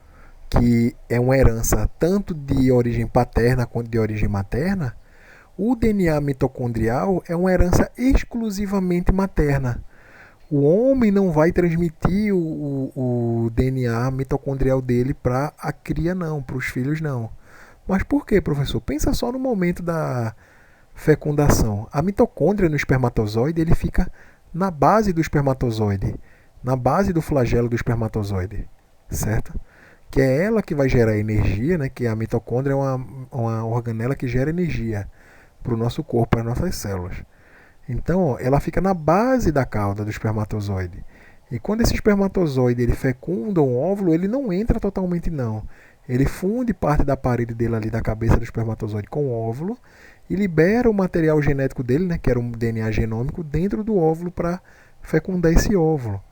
S1: que é uma herança tanto de origem paterna quanto de origem materna, o DNA mitocondrial é uma herança exclusivamente materna. O homem não vai transmitir o DNA mitocondrial dele para a cria, não, para os filhos, não. Mas por quê, professor? Pensa só no momento da fecundação. A mitocôndria no espermatozoide ele fica na base do espermatozoide, na base do flagelo do espermatozoide, certo? Que é ela que vai gerar energia, né? Que a mitocôndria é uma organela que gera energia para o nosso corpo, para as nossas células. Então, ó, ela fica na base da cauda do espermatozoide. E quando esse espermatozoide ele fecunda um óvulo, ele não entra totalmente não. Ele funde parte da parede dele ali da cabeça do espermatozoide com o óvulo e libera o material genético dele, né, que era um DNA genômico, dentro do óvulo para fecundar esse óvulo.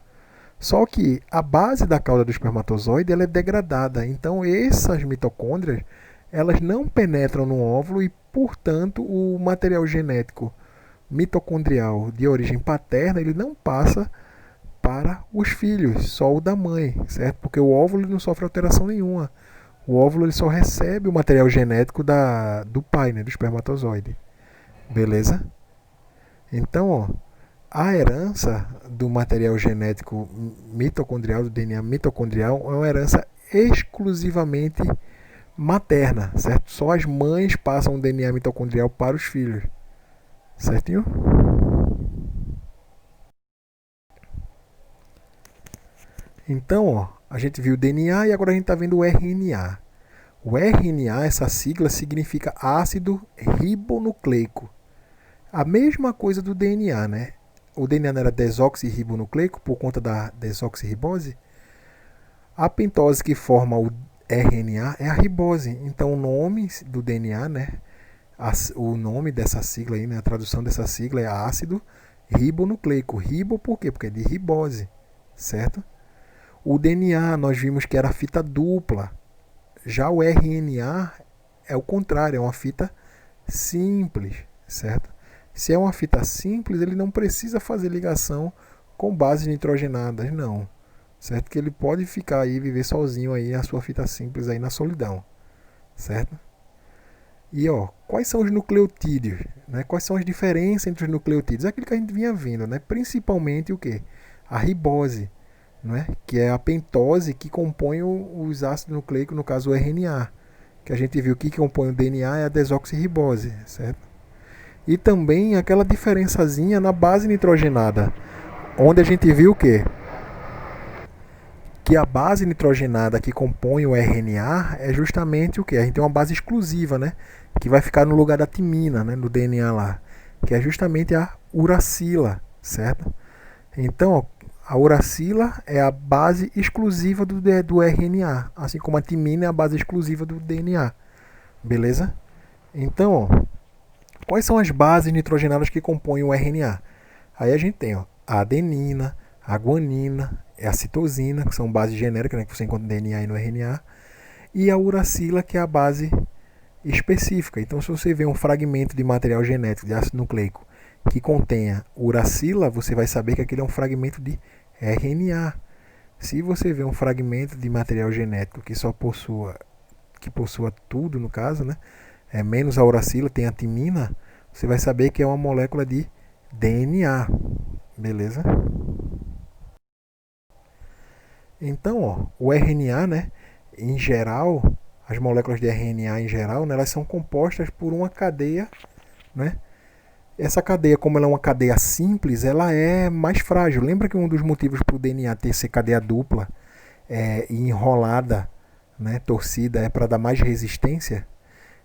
S1: Só que a base da cauda do espermatozoide ela é degradada. Então, essas mitocôndrias elas não penetram no óvulo e, portanto, o material genético mitocondrial de origem paterna, ele não passa para os filhos, só o da mãe, certo? Porque o óvulo não sofre alteração nenhuma. O óvulo ele só recebe o material genético do pai, né, do espermatozoide. Beleza? Então, ó, a herança do material genético mitocondrial, do DNA mitocondrial, é uma herança exclusivamente materna, certo? Só as mães passam o DNA mitocondrial para os filhos, certinho? Então, ó, a gente viu o DNA e agora a gente está vendo o RNA. O RNA, essa sigla, significa ácido ribonucleico. A mesma coisa do DNA, né? O DNA não era desoxirribonucleico por conta da desoxirribose? A pentose que forma o RNA é a ribose. Então o nome do DNA, né? O nome dessa sigla aí, né? A tradução dessa sigla é ácido ribonucleico. Ribo por quê? Porque é de ribose, certo? O DNA nós vimos que era fita dupla. Já o RNA é o contrário, é uma fita simples, certo? Se é uma fita simples, ele não precisa fazer ligação com bases nitrogenadas, não. Certo? Que ele pode ficar aí, viver sozinho aí, a sua fita simples aí na solidão. Certo? E ó, quais são os nucleotídeos? Né? Quais são as diferenças entre os nucleotídeos? É aquilo que a gente vinha vendo, né? Principalmente o quê? A ribose, né? Que é a pentose que compõe os ácidos nucleicos, no caso o RNA. Que a gente viu que compõe o DNA é a desoxirribose, certo? E também aquela diferençazinha na base nitrogenada, onde a gente viu o quê? Que a base nitrogenada que compõe o RNA é justamente o que? A gente tem uma base exclusiva, né? Que vai ficar no lugar da timina, né? No DNA lá. Que é justamente a uracila, certo? Então, ó, a uracila é a base exclusiva do RNA, assim como a timina é a base exclusiva do DNA. Beleza? Então, ó, quais são as bases nitrogenadas que compõem o RNA? Aí a gente tem ó, a adenina, a guanina, a citosina, que são bases genéricas, né, que você encontra no DNA e no RNA, e a uracila, que é a base específica. Então, se você vê um fragmento de material genético de ácido nucleico que contenha uracila, você vai saber que aquele é um fragmento de RNA. Se você vê um fragmento de material genético que só possua tudo, no caso, né, menos a uracila, tem a timina, você vai saber que é uma molécula de DNA. Beleza? Então, ó, o RNA, né, em geral, as moléculas de RNA em geral, né, elas são compostas por uma cadeia, né? Essa cadeia, como ela é uma cadeia simples, ela é mais frágil. Lembra que um dos motivos para o DNA ter ser cadeia dupla e enrolada, né, torcida, é para dar mais resistência?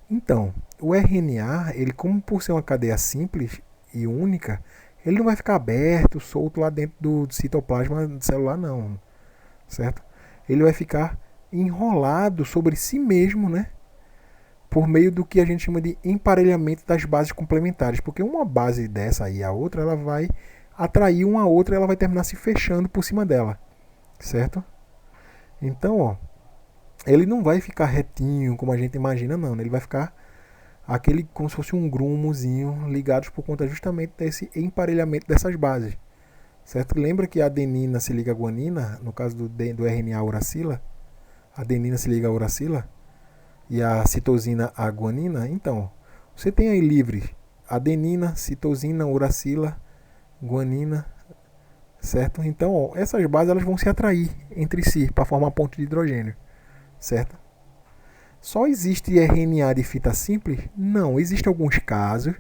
S1: Então, o RNA, ele como por ser uma cadeia simples e única, ele não vai ficar aberto, solto lá dentro do citoplasma celular, não, certo? Ele vai ficar enrolado sobre si mesmo, né? Por meio do que a gente chama de emparelhamento das bases complementares, porque uma base dessa e a outra, ela vai atrair uma a outra, ela vai terminar se fechando por cima dela, certo? Então, ó, ele não vai ficar retinho como a gente imagina, não. Ele vai ficar aquele como se fosse um grumozinho ligados por conta justamente desse emparelhamento dessas bases, certo? Lembra que a adenina se liga à guanina, no caso do RNA uracila, a adenina se liga à uracila e a citosina à guanina. Então, você tem aí livre adenina, citosina, uracila, guanina, certo? Então, ó, essas bases elas vão se atrair entre si para formar ponto de hidrogênio, certo? Só existe RNA de fita simples? Não, existem alguns casos,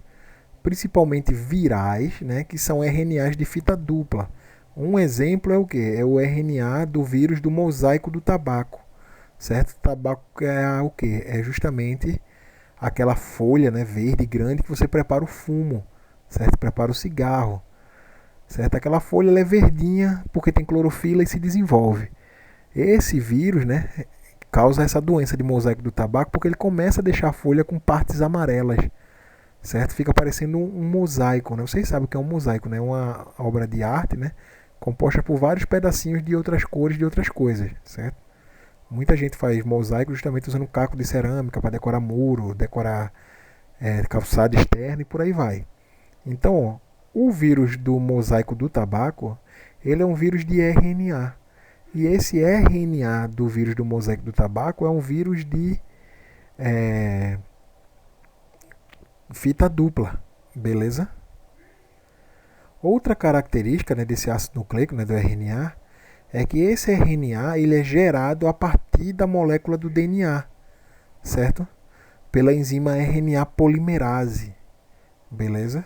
S1: principalmente virais, né, que são RNAs de fita dupla. Um exemplo é o que? É o RNA do vírus do mosaico do tabaco, certo? O tabaco é o que? É justamente aquela folha, né, verde grande que você prepara o fumo, certo? Prepara o cigarro, certo? Aquela folha ela é verdinha porque tem clorofila e se desenvolve. Esse vírus, né, causa essa doença de mosaico do tabaco porque ele começa a deixar a folha com partes amarelas, certo? Fica parecendo um mosaico, né? Vocês sabem o que é um mosaico, né? Uma obra de arte, né? Composta por vários pedacinhos de outras cores, de outras coisas, certo? Muita gente faz mosaico justamente usando caco de cerâmica para decorar muro, decorar calçada externa e por aí vai. Então, ó, o vírus do mosaico do tabaco, ele é um vírus de RNA. E esse RNA do vírus do mosaico do tabaco é um vírus de fita dupla, beleza? Outra característica, né, desse ácido nucleico, né, do RNA, é que esse RNA ele é gerado a partir da molécula do DNA, certo? Pela enzima RNA polimerase, beleza?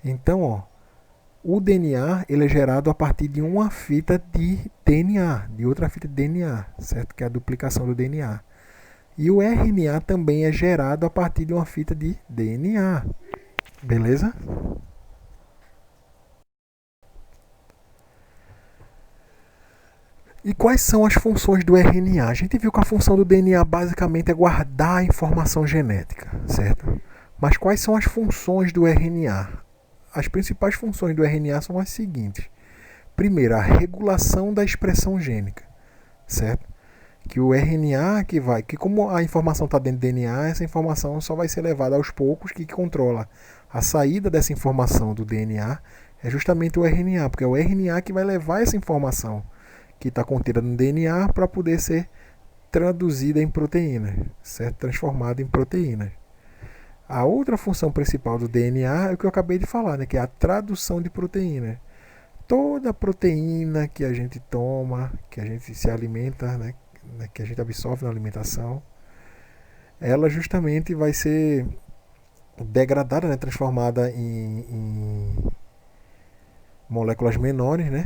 S1: Então, ó, o DNA ele é gerado a partir de uma fita de DNA, de outra fita de DNA, certo? Que é a duplicação do DNA. E o RNA também é gerado a partir de uma fita de DNA, beleza? E quais são as funções do RNA? A gente viu que a função do DNA basicamente é guardar a informação genética, certo? Mas quais são as funções do RNA? As principais funções do RNA são as seguintes. Primeiro, a regulação da expressão gênica, certo? Que o RNA que como a informação está dentro do DNA, essa informação só vai ser levada aos poucos, que controla a saída dessa informação do DNA é justamente o RNA, porque é o RNA que vai levar essa informação que está contida no DNA para poder ser traduzida em proteínas, certo? Transformada em proteínas. A outra função principal do DNA é o que eu acabei de falar, né? Que é a tradução de proteínas. Toda proteína que a gente toma, que a gente se alimenta, né? Que a gente absorve na alimentação, ela justamente vai ser degradada, né? Transformada em moléculas menores, né?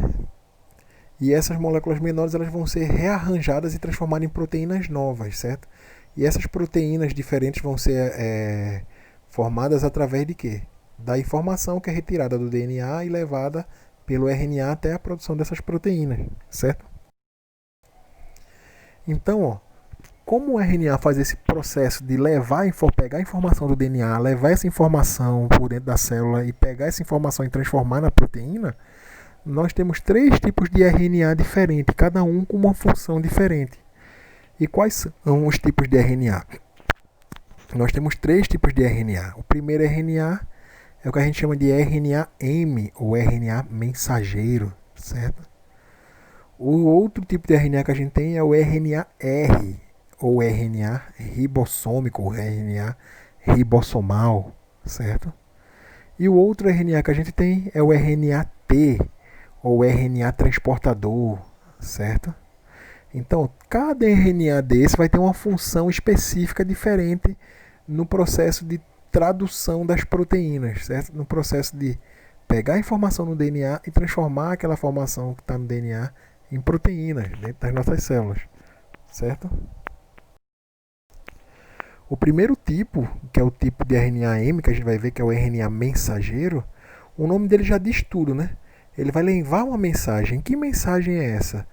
S1: E essas moléculas menores elas vão ser rearranjadas e transformadas em proteínas novas, certo? E essas proteínas diferentes vão ser formadas através de quê? Da informação que é retirada do DNA e levada pelo RNA até a produção dessas proteínas, certo? Então, ó, como o RNA faz esse processo de pegar a informação do DNA, levar essa informação por dentro da célula e pegar essa informação e transformar na proteína, nós temos 3 tipos de RNA diferentes, cada um com uma função diferente. E quais são os tipos de RNA? Nós temos 3 tipos de RNA. O primeiro RNA é o que a gente chama de RNA-M, ou RNA mensageiro, certo? O outro tipo de RNA que a gente tem é o RNA-R, ou RNA ribossômico, ou RNA ribossomal, certo? E o outro RNA que a gente tem é o RNA-T, ou RNA transportador, certo? Então, cada RNA desse vai ter uma função específica diferente no processo de tradução das proteínas, certo? No processo de pegar a informação no DNA e transformar aquela informação que está no DNA em proteínas dentro das nossas células, certo? O primeiro tipo, que é o tipo de RNA-M, que a gente vai ver que é o RNA mensageiro, o nome dele já diz tudo, né? Ele vai levar uma mensagem. Que mensagem é essa?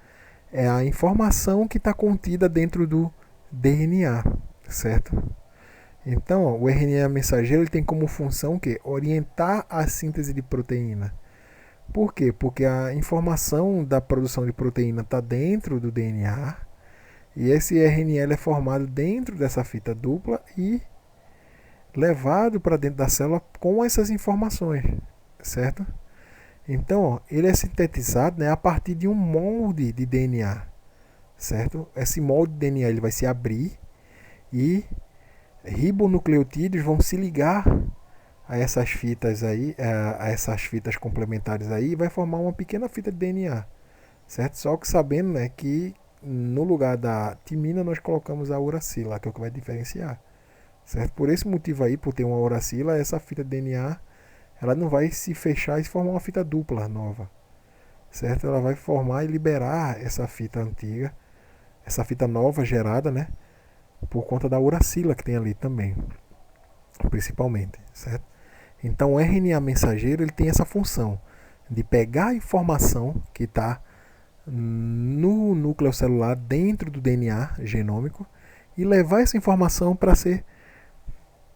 S1: É a informação que está contida dentro do DNA, certo? Então, ó, o RNA mensageiro ele tem como função que orientar a síntese de proteína. Por quê? Porque a informação da produção de proteína está dentro do DNA e esse RNA é formado dentro dessa fita dupla e levado para dentro da célula com essas informações, certo? Então, ó, ele é sintetizado, né, a partir de um molde de DNA, certo? Esse molde de DNA ele vai se abrir e ribonucleotídeos vão se ligar a essas fitas aí, a essas fitas complementares aí, e vai formar uma pequena fita de DNA, certo? Só que sabendo, né, que no lugar da timina nós colocamos a uracila, que é o que vai diferenciar, certo? Por esse motivo aí, por ter uma uracila, essa fita de DNA ela não vai se fechar e formar uma fita dupla nova, certo? Ela vai formar e liberar essa fita antiga, essa fita nova gerada, né? Por conta da uracila que tem ali também, principalmente, certo? Então o RNA mensageiro ele tem essa função de pegar a informação que está no núcleo celular dentro do DNA genômico e levar essa informação para ser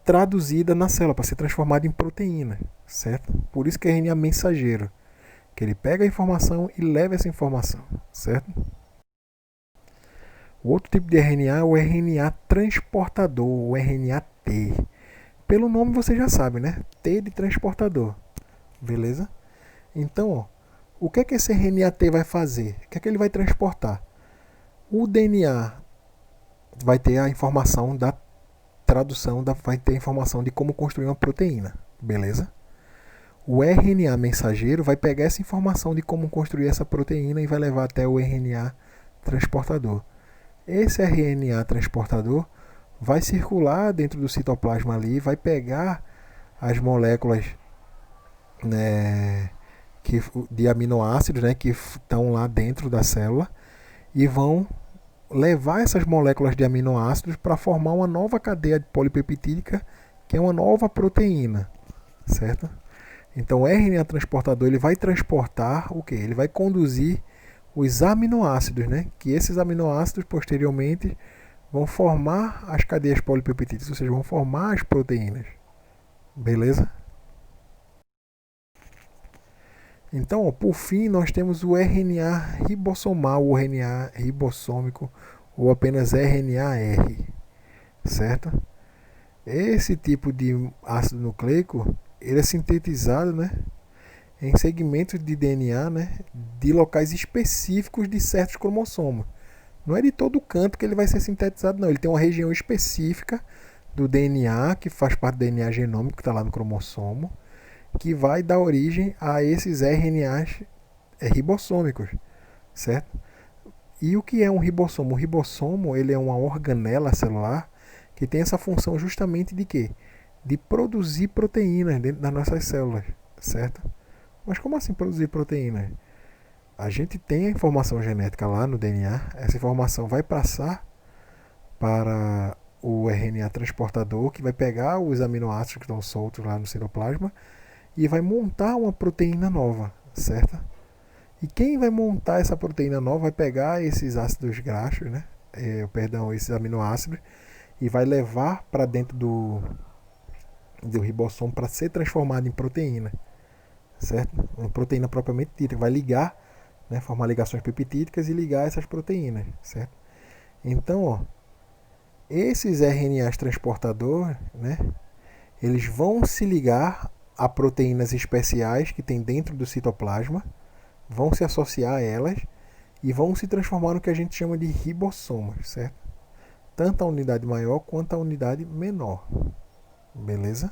S1: traduzida na célula, para ser transformada em proteína, certo? Por isso que é RNA mensageiro, que ele pega a informação e leva essa informação, certo? O outro tipo de RNA é o RNA transportador, o RNA-T. Pelo nome você já sabe, né? T de transportador. Beleza? Então, ó, o que é que esse RNA-T vai fazer? O que é que ele vai transportar? O DNA vai ter a informação da tradução, vai ter a informação de como construir uma proteína. Beleza? O RNA mensageiro vai pegar essa informação de como construir essa proteína e vai levar até o RNA transportador. Esse RNA transportador vai circular dentro do citoplasma ali, vai pegar as moléculas, né, de aminoácidos, né, que estão lá dentro da célula e vão levar essas moléculas de aminoácidos para formar uma nova cadeia polipeptídica, que é uma nova proteína, certo? Então o RNA transportador ele vai transportar o que? Ele vai conduzir os aminoácidos, né? Que esses aminoácidos posteriormente vão formar as cadeias polipeptídicas, ou seja, vão formar as proteínas. Beleza? Então, ó, por fim, nós temos o RNA ribossomal, o RNA ribossômico, ou apenas RNA-R, certo? Esse tipo de ácido nucleico, ele é sintetizado, né, em segmentos de DNA, né, de locais específicos de certos cromossomos. Não é de todo canto que ele vai ser sintetizado, não. Ele tem uma região específica do DNA, que faz parte do DNA genômico, que está lá no cromossomo, que vai dar origem a esses RNAs ribossômicos, certo? E o que é um ribossomo? O ribossomo ele é uma organela celular que tem essa função justamente de quê? De produzir proteínas dentro das nossas células, certo? Mas como assim produzir proteínas? A gente tem a informação genética lá no DNA, essa informação vai passar para o RNA transportador, que vai pegar os aminoácidos que estão soltos lá no citoplasma e vai montar uma proteína nova, certo? E quem vai montar essa proteína nova vai pegar esses ácidos graxos, né? Esses aminoácidos, e vai levar para dentro do ribossomo para ser transformado em proteína, certo? Uma proteína propriamente dita, que vai ligar, né, formar ligações peptídicas e ligar essas proteínas, certo? Então, ó, esses RNAs transportadores, né, eles vão se ligar a proteínas especiais que tem dentro do citoplasma, vão se associar a elas e vão se transformar no que a gente chama de ribossomos, certo? Tanto a unidade maior quanto a unidade menor. Beleza?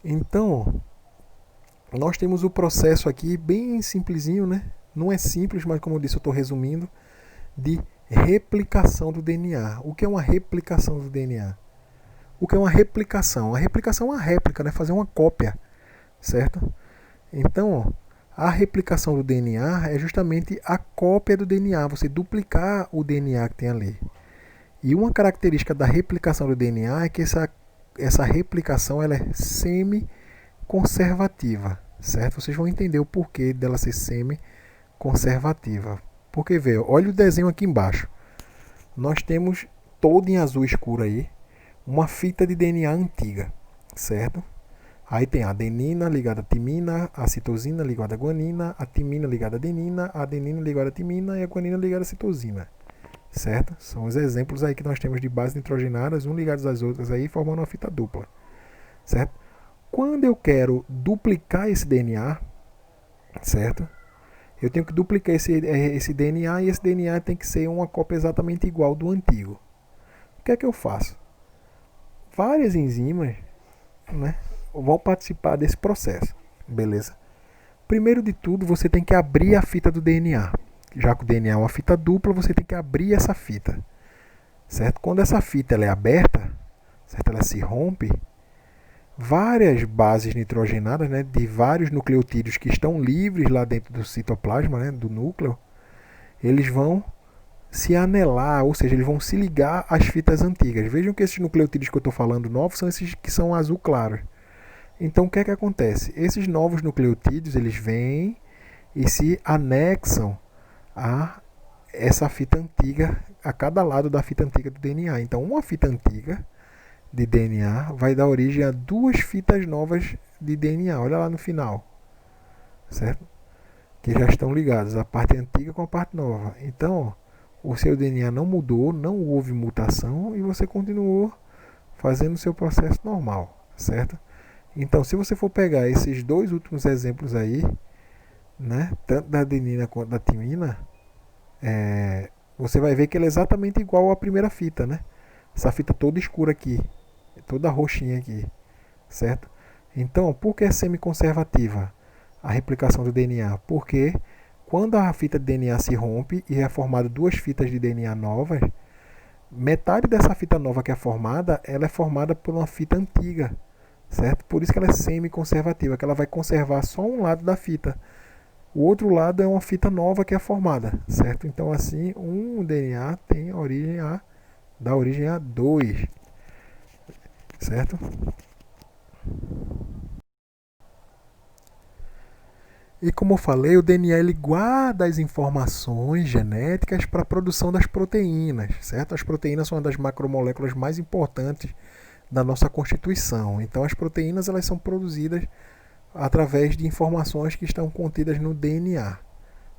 S1: Então, nós temos o processo aqui bem simplesinho, né? Não é simples, mas como eu disse, eu estou resumindo, de replicação do DNA. O que é uma replicação do DNA? O que é uma replicação? A replicação é uma réplica, né? Fazer uma cópia, certo? Então, a replicação do DNA é justamente a cópia do DNA, você duplicar o DNA que tem ali. E uma característica da replicação do DNA é que essa replicação ela é semi-conservativa, certo? Vocês vão entender o porquê dela ser semi-conservativa. Porque, vê, olha o desenho aqui embaixo. Nós temos, todo em azul escuro aí, uma fita de DNA antiga, certo? Aí tem a adenina ligada à timina, a citosina ligada à guanina, a timina ligada à adenina, a adenina ligada à timina e a guanina ligada à citosina. Certo? São os exemplos aí que nós temos de bases nitrogenadas, um ligadas às outras aí, formando uma fita dupla. Certo? Quando eu quero duplicar esse DNA, certo? Eu tenho que duplicar esse DNA e esse DNA tem que ser uma cópia exatamente igual do antigo. O que é que eu faço? Várias enzimas, né, vão participar desse processo. Beleza? Primeiro de tudo, você tem que abrir a fita do DNA. Já que o DNA é uma fita dupla, você tem que abrir essa fita. Certo? Quando essa fita ela é aberta, certo? Ela se rompe, várias bases nitrogenadas, né, de vários nucleotídeos que estão livres lá dentro do citoplasma, né, do núcleo, eles vão se anelar, ou seja, eles vão se ligar às fitas antigas. Vejam que esses nucleotídeos que eu estou falando novos são esses que são azul claro. Então o que é que acontece? Esses novos nucleotídeos eles vêm e se anexam a essa fita antiga, a cada lado da fita antiga do DNA. Então uma fita antiga de DNA vai dar origem a duas fitas novas de DNA. Olha lá no final, certo? Que já estão ligadas, a parte antiga com a parte nova. Então, o seu DNA não mudou, não houve mutação e você continuou fazendo o seu processo normal, certo? Então, se você for pegar esses dois últimos exemplos aí, né, tanto da adenina quanto da timina, você vai ver que ele é exatamente igual à primeira fita, né? Essa fita toda escura aqui, toda roxinha aqui, certo? Então, por que é semiconservativa a replicação do DNA? Porque quando a fita de DNA se rompe e é formada duas fitas de DNA novas, metade dessa fita nova que é formada, ela é formada por uma fita antiga, certo? Por isso que ela é semi-conservativa, que ela vai conservar só um lado da fita. O outro lado é uma fita nova que é formada, certo? Então assim, um DNA tem origem dá origem a dois, certo? E como eu falei, o DNA ele guarda as informações genéticas para a produção das proteínas, certo? As proteínas são uma das macromoléculas mais importantes da nossa constituição. Então as proteínas elas são produzidas através de informações que estão contidas no DNA,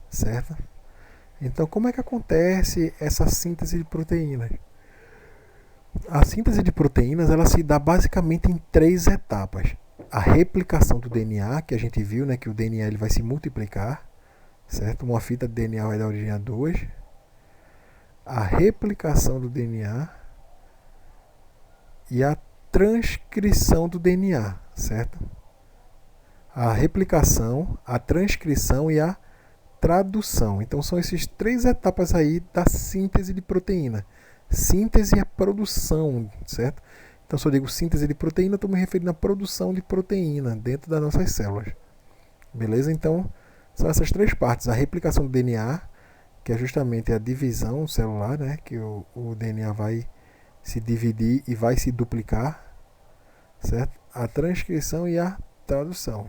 S1: certo? Então como é que acontece essa síntese de proteínas? A síntese de proteínas ela se dá basicamente em três etapas. A replicação do DNA, que a gente viu, né, que o DNA ele vai se multiplicar, certo? Uma fita de DNA vai dar origem a duas. A replicação do DNA e a transcrição do DNA, certo? A replicação, a transcrição e a tradução. Então são essas três etapas aí da síntese de proteína. Síntese é produção, certo? Então, se eu digo síntese de proteína, estou me referindo à produção de proteína dentro das nossas células. Beleza? Então, são essas três partes. A replicação do DNA, que é justamente a divisão celular, né? Que o DNA vai se dividir e vai se duplicar, certo? A transcrição e a tradução.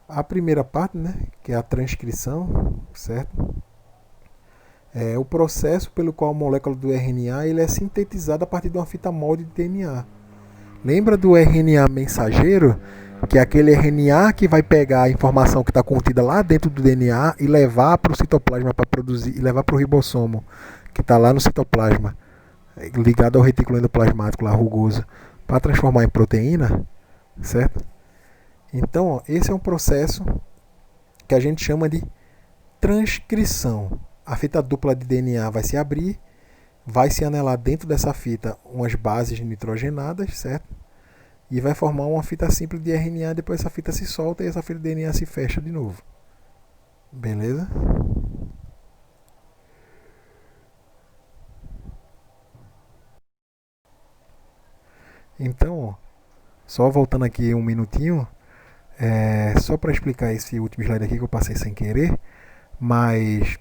S1: A primeira parte, né? Que é a transcrição, certo? É o processo pelo qual a molécula do RNA ele é sintetizada a partir de uma fita molde de DNA. Lembra do RNA mensageiro? Que é aquele RNA que vai pegar a informação que está contida lá dentro do DNA e levar para o citoplasma para produzir, e levar para o ribossomo, que está lá no citoplasma, ligado ao retículo endoplasmático lá, rugoso, para transformar em proteína, certo? Então, ó, esse é um processo que a gente chama de transcrição. A fita dupla de DNA vai se abrir, vai se anelar dentro dessa fita umas bases nitrogenadas, certo? E vai formar uma fita simples de RNA, depois essa fita se solta e essa fita de DNA se fecha de novo. Beleza? Então, ó, só voltando aqui um minutinho, só para explicar esse último slide aqui que eu passei sem querer, mas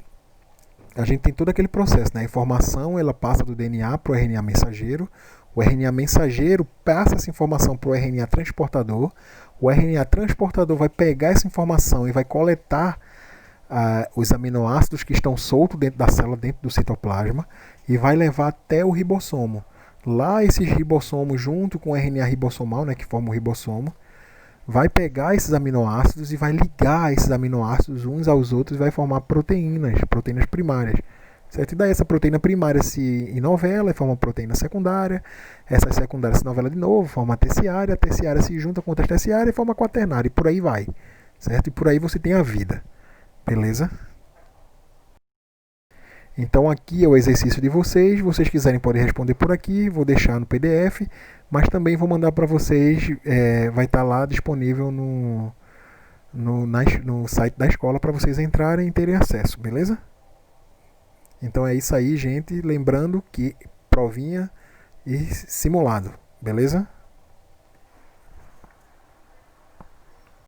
S1: a gente tem todo aquele processo, né? A informação ela passa do DNA para o RNA mensageiro, o RNA mensageiro passa essa informação para o RNA transportador, o RNA transportador vai pegar essa informação e vai coletar os aminoácidos que estão soltos dentro da célula, dentro do citoplasma, e vai levar até o ribossomo. Lá esses ribossomos, junto com o RNA ribossomal, né, que forma o ribossomo, vai pegar esses aminoácidos e vai ligar esses aminoácidos uns aos outros e vai formar proteínas primárias. Certo? E daí essa proteína primária se enovela e forma proteína secundária, essa secundária se novela de novo, forma a terciária se junta com outra terciária e forma a quaternária, e por aí vai. Certo? E por aí você tem a vida. Beleza? Então aqui é o exercício de vocês. Se vocês quiserem podem responder por aqui. Vou deixar no PDF. Mas também vou mandar para vocês. Vai estar lá disponível no site da escola para vocês entrarem e terem acesso. Beleza? Então é isso aí, gente. Lembrando que provinha e simulado. Beleza?